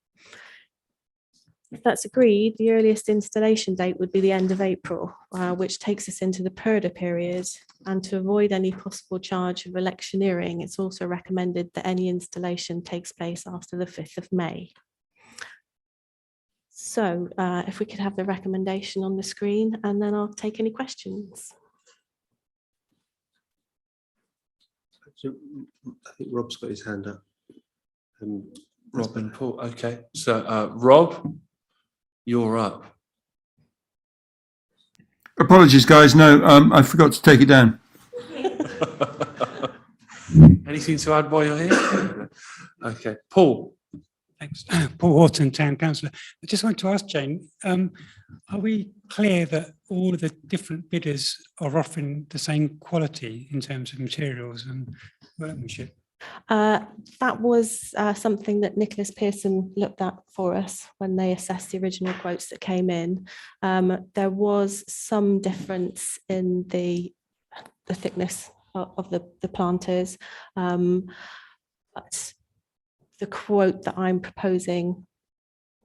If that's agreed, the earliest installation date would be the end of April, which takes us into the PERDA period. And to avoid any possible charge of electioneering, it's also recommended that any installation takes place after the 5th of May. So if we could have the recommendation on the screen, and then I'll take any questions. So I think Rob's got his hand up. Rob and Paul. Okay. So Rob, you're up. Apologies, guys. No, I forgot to take it down. Anything to add while you're here? Okay. Paul. Thanks. Paul Horton, Town Councillor. I just want to ask Jane, are we clear that all of the different bidders are offering the same quality in terms of materials and workmanship? That was something that Nicholas Pearson looked at for us when they assessed the original quotes that came in. There was some difference in the thickness of the planters, but the quote that I'm proposing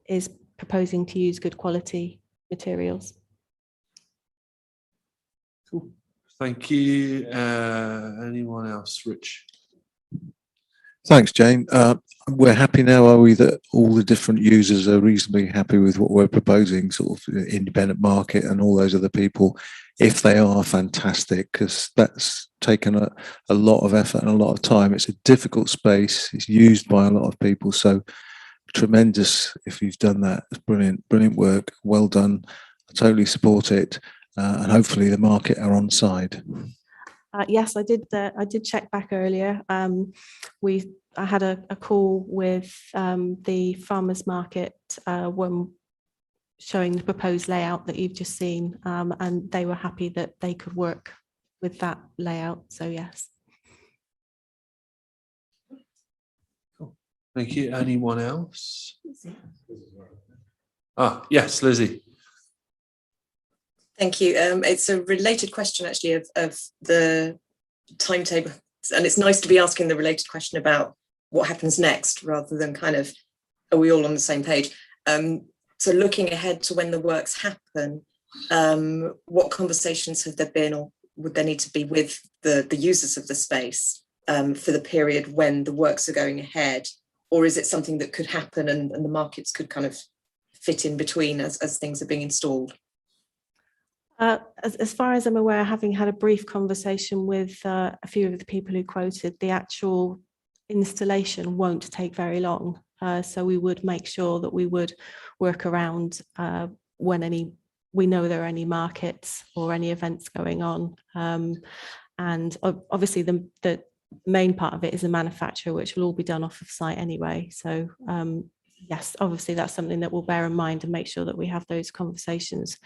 is proposing to use good quality materials. Cool. Thank you. Anyone else? Rich? Thanks, Jane. We're happy now, are we, that all the different users are reasonably happy with what we're proposing, sort of independent market and all those other people If they are, fantastic, because that's taken a lot of effort and a lot of time. It's a difficult space. It's used by a lot of people. So tremendous if you've done that. It's brilliant work. Well done. I totally support it. And hopefully the market are on side. Yes, I did check back earlier. I had a call with the farmers market when showing the proposed layout that you've just seen, and they were happy that they could work with that layout. So yes. Cool. Thank you. Anyone else? Yes, Lizzie. Thank you. It's a related question actually of the timetable, and it's nice to be asking the related question about what happens next rather than kind of, are we all on the same page? So looking ahead to when the works happen, what conversations have there been or would there need to be with the users of the space for the period when the works are going ahead? Or is it something that could happen and the markets could kind of fit in between as things are being installed? As far as I'm aware, having had a brief conversation with a few of the people who quoted, the actual installation won't take very long. So we would make sure that we would work around when we know there are any markets or any events going on. And obviously the main part of it is the manufacture, which will all be done off of site anyway. So yes, obviously that's something that we'll bear in mind and make sure that we have those conversations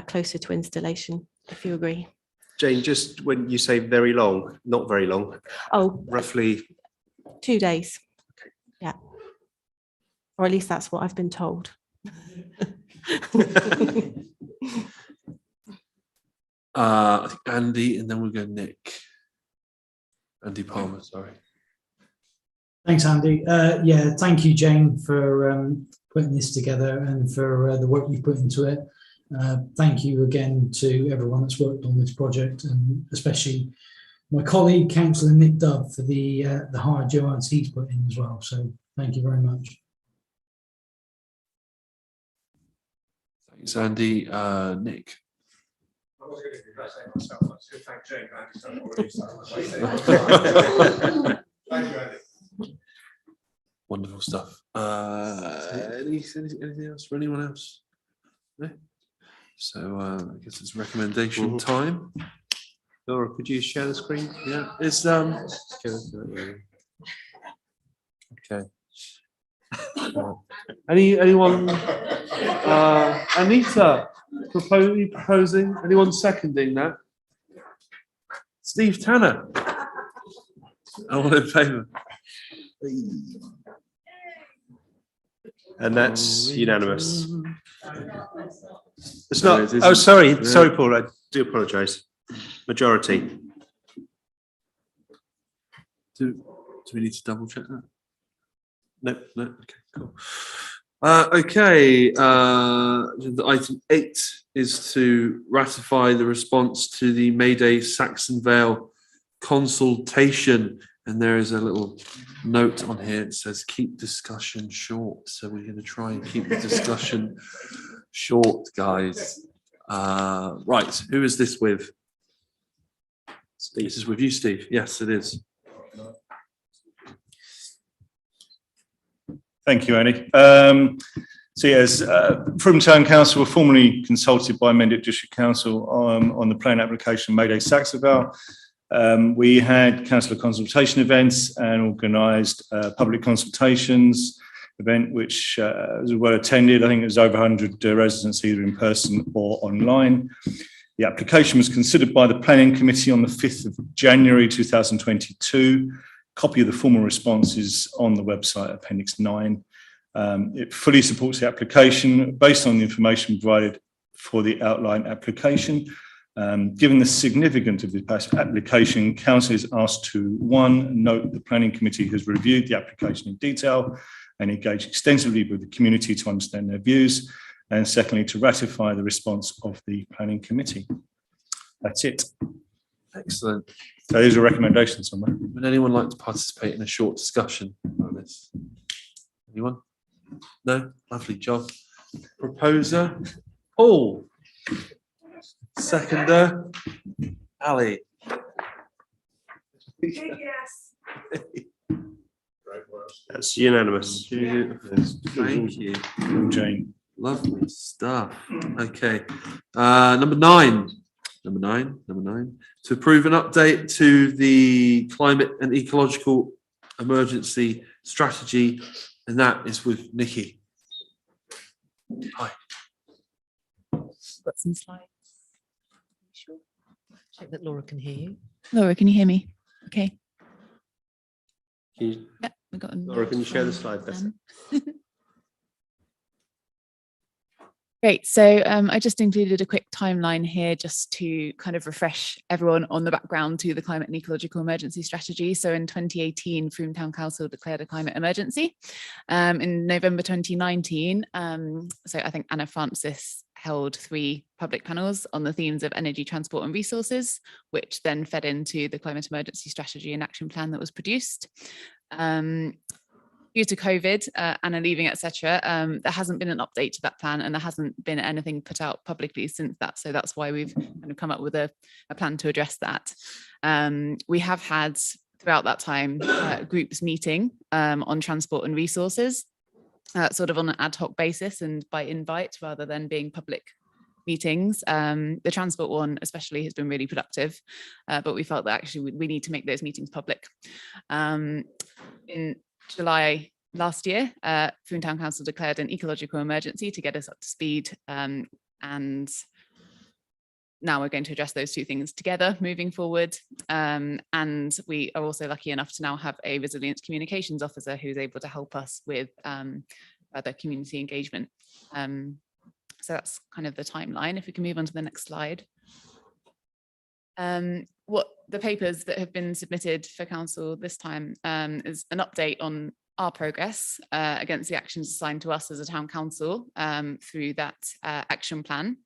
closer to installation, if you agree. Jane, just when you say very long, not very long. Oh, roughly 2 days. Okay. Yeah. Or at least that's what I've been told. I think Andy, and then we'll go Nick. Andy Palmer, sorry. Thanks, Andy. Yeah, thank you, Jane, for putting this together and for the work you put into it. Thank you again to everyone that's worked on this project, and especially my colleague, Councillor Nick Dove, for the hard yards he's put in as well. So thank you very much. Thanks, Andy. Nick. I was going to congratulate myself. I was going to thank Jane for having done it already. Thank you, Andy. Wonderful stuff. Anything else for anyone else? No? So I guess it's recommendation time. Laura, could you share the screen? Yeah, it's okay. Anyone? Anita proposing? Anyone seconding that? Steve Tanner. All in favour? And that's unanimous. It's not. Oh, sorry, Paul. I do apologise. Majority. Do we need to double check that? No. Okay, cool. Okay. Item 8 is to ratify the response to the Mayday Saxon Vale consultation. And there is a little note on here. It says keep discussion short. So we're going to try and keep the discussion short, guys. Right. Who is this with? Steve. This is with you, Steve. Yes, it is. Thank you, Andy. So yes, Frome Town Council were formally consulted by Mendip District Council on the plan application Mayday Saxon Vale. We had councillor consultation events and organised public consultations event, which was well attended. I think it was over 100 residents either in person or online. The application was considered by the Planning Committee on the 5th of January 2022. Copy of the formal response is on the website, Appendix 9. It fully supports the application based on the information provided for the outline application. Given the significance of this application, Council is asked to 1, note the Planning Committee has reviewed the application in detail and engaged extensively with the community to understand their views, and secondly, to ratify the response of the Planning Committee. That's it. Excellent. So these are recommendations somewhere. Would anyone like to participate in a short discussion on this? Anyone? No? Lovely job. Proposer? Paul? Seconder, Ali. Yes. That's unanimous. Thank you. Jane. Lovely stuff. Okay. Number nine. To approve an update to the climate and ecological emergency strategy, and that is with Nikki. Hi. Got some slides. Sure. Check that Laura can hear you. Laura, can you hear me? Okay. Can you, Yeah, we got. Laura, can you share the slide better? Great. So I just included a quick timeline here just to kind of refresh everyone on the background to the climate and ecological emergency strategy. So in 2018, Frome Town Council declared a climate emergency. In November 2019, so I think Anna Francis held 3 public panels on the themes of energy, transport and resources, which then fed into the climate emergency strategy and action plan that was produced. Due to COVID, Anna leaving, etc., there hasn't been an update to that plan, and there hasn't been anything put out publicly since that. So that's why we've kind of come up with a plan to address that. We have had throughout that time groups meeting on transport and resources, sort of on an ad hoc basis and by invite rather than being public meetings. The transport one especially has been really productive, but we felt that actually we need to make those meetings public. In July last year, Frome Town Council declared an ecological emergency to get us up to speed, and now we're going to address those 2 things together moving forward. And we are also lucky enough to now have a resilience communications officer who's able to help us with other community engagement. So that's kind of the timeline. If we can move on to the next slide. What the papers that have been submitted for council this time is an update on our progress against the actions assigned to us as a town council through that action plan.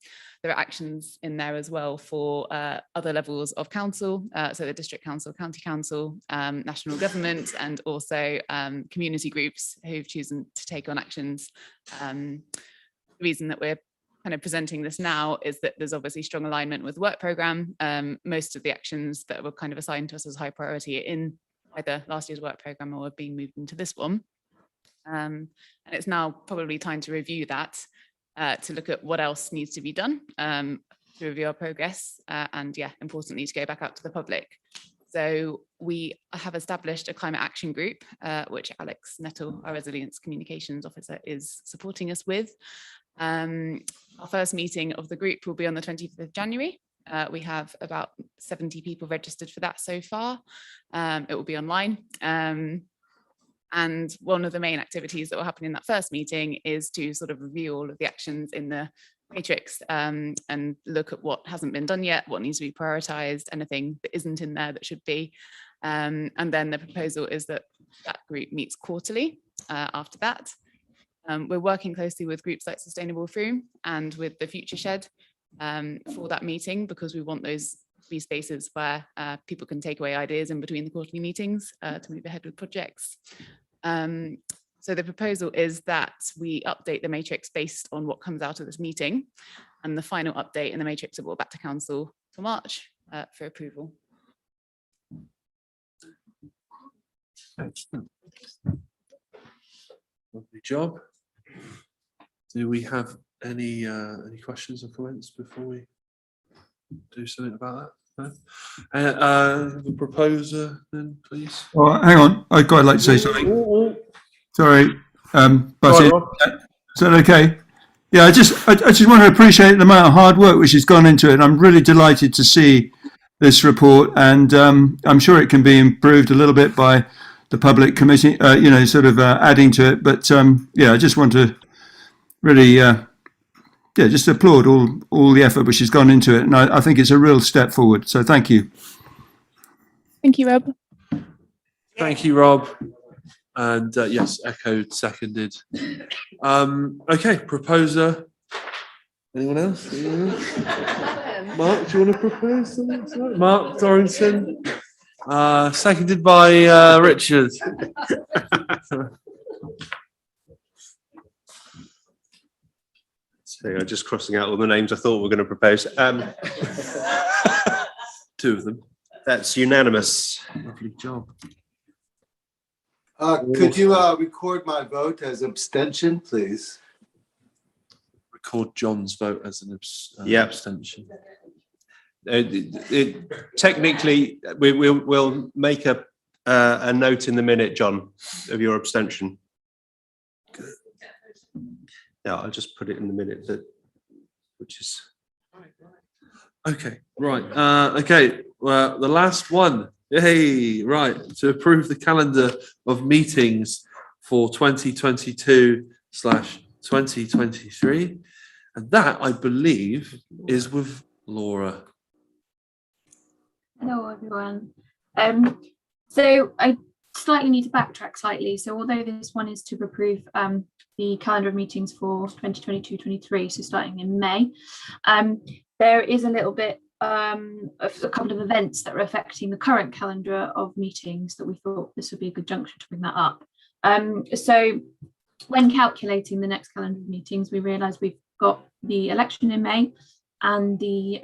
There are actions in there as well for other levels of council, so the district council, county council, national government, and also community groups who've chosen to take on actions. The reason that we're kind of presenting this now is that there's obviously strong alignment with the work programme. Most of the actions that were kind of assigned to us as high priority in either last year's work programme or being moved into this one. And it's now probably time to review that, to look at what else needs to be done, to review our progress, and yeah, importantly, to go back out to the public. So we have established a climate action group, which Alex Nettle, our resilience communications officer, is supporting us with. Our first meeting of the group will be on the 25th of January. We have about 70 people registered for that so far. It will be online. And one of the main activities that will happen in that first meeting is to sort of review all of the actions in the matrix, and look at what hasn't been done yet, what needs to be prioritised, anything that isn't in there that should be. And then the proposal is that that group meets quarterly after that. We're working closely with groups like Sustainable Frome and with the Future Shed for that meeting, because we want those to be spaces where people can take away ideas in between the quarterly meetings to move ahead with projects. So the proposal is that we update the matrix based on what comes out of this meeting, and the final update in the matrix will go back to council for March for approval. Excellent. Lovely job. Do we have any questions or comments before we do something about that? No? The proposer, then, please. Oh, hang on, I'd quite like to say something. Sorry, Buzzy. Is that okay? Yeah, I just want to appreciate the amount of hard work which has gone into it. I'm really delighted to see this report, and I'm sure it can be improved a little bit by the public committee, sort of adding to it. But yeah, I just want to really, just applaud all the effort which has gone into it, and I think it's a real step forward. So thank you. Thank you, Rob. Thank you, Rob. And yes, echoed, seconded. Okay, proposer. Anyone else? Mark, do you want to propose something? Mark Dorrington. Seconded by Richard. So I'm just crossing out all the names I thought were going to propose. Two of them. That's unanimous. Lovely job. Could you record my vote as abstention, please? Record John's vote as an Yeah. abstention. Technically, we'll make a note in the minute, John, of your abstention. Yeah, I'll just put it in the minute which is. Okay, right. Okay, well, the last one. Yay, right. To approve the calendar of meetings for 2022/2023. And that, I believe, is with Laura. Hello, everyone. So I slightly need to backtrack slightly. So although this one is to approve the calendar of meetings for 2022-23, so starting in May, there is a little bit of a couple of events that are affecting the current calendar of meetings that we thought this would be a good juncture to bring that up. So when calculating the next calendar of meetings, we realised we've got the election in May and the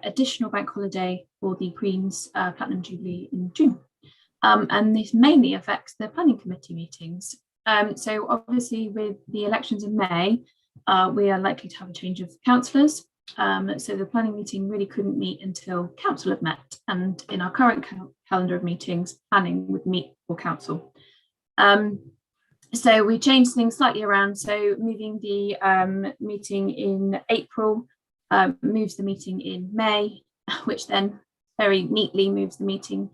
additional bank holiday for the Queen's Platinum Jubilee in June. And this mainly affects the planning committee meetings. So obviously with the elections in May, we are likely to have a change of councillors. So the planning meeting really couldn't meet until council have met. And in our current calendar of meetings, planning would meet for council. So we changed things slightly around. So moving the meeting in April moves the meeting in May, which then very neatly moves the meeting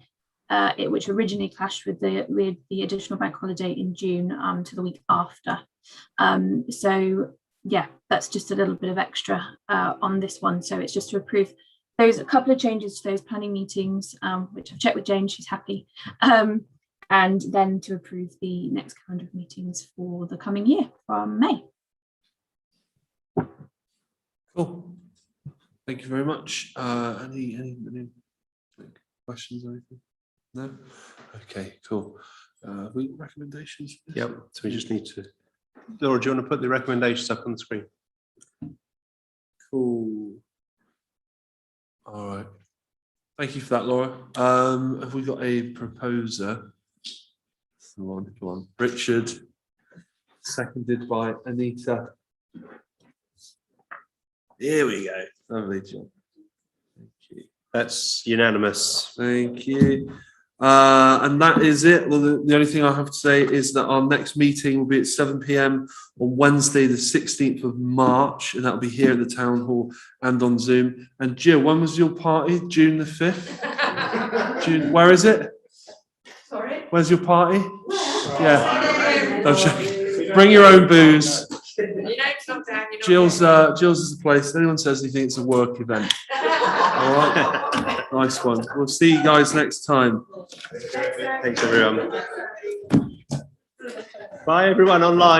which originally clashed with the additional bank holiday in June to the week after. So yeah, that's just a little bit of extra on this one. So it's just to approve a couple of changes to those planning meetings, which I've checked with Jane, she's happy. And then to approve the next calendar of meetings for the coming year from May. Cool. Thank you very much. Any questions or anything? No? Okay, cool. Recommendations? Yep, so we just need to. Laura, do you want to put the recommendations up on the screen? Cool. All right. Thank you for that, Laura. Have we got a proposer? Come on. Richard, seconded by Anita. Here we go. Lovely job. Thank you. That's unanimous. Thank you. And that is it. Well, the only thing I have to say is that our next meeting will be at 7 p.m. on Wednesday, the 16th of March, and that'll be here at the town hall and on Zoom. And Jill, when was your party? June the 5th? June, where is it? Sorry? Where's your party? Yeah. Bring your own booze. Jill's is the place. If anyone says anything, it's a work event. All right. Nice one. We'll see you guys next time. Thanks, everyone. Bye, everyone online.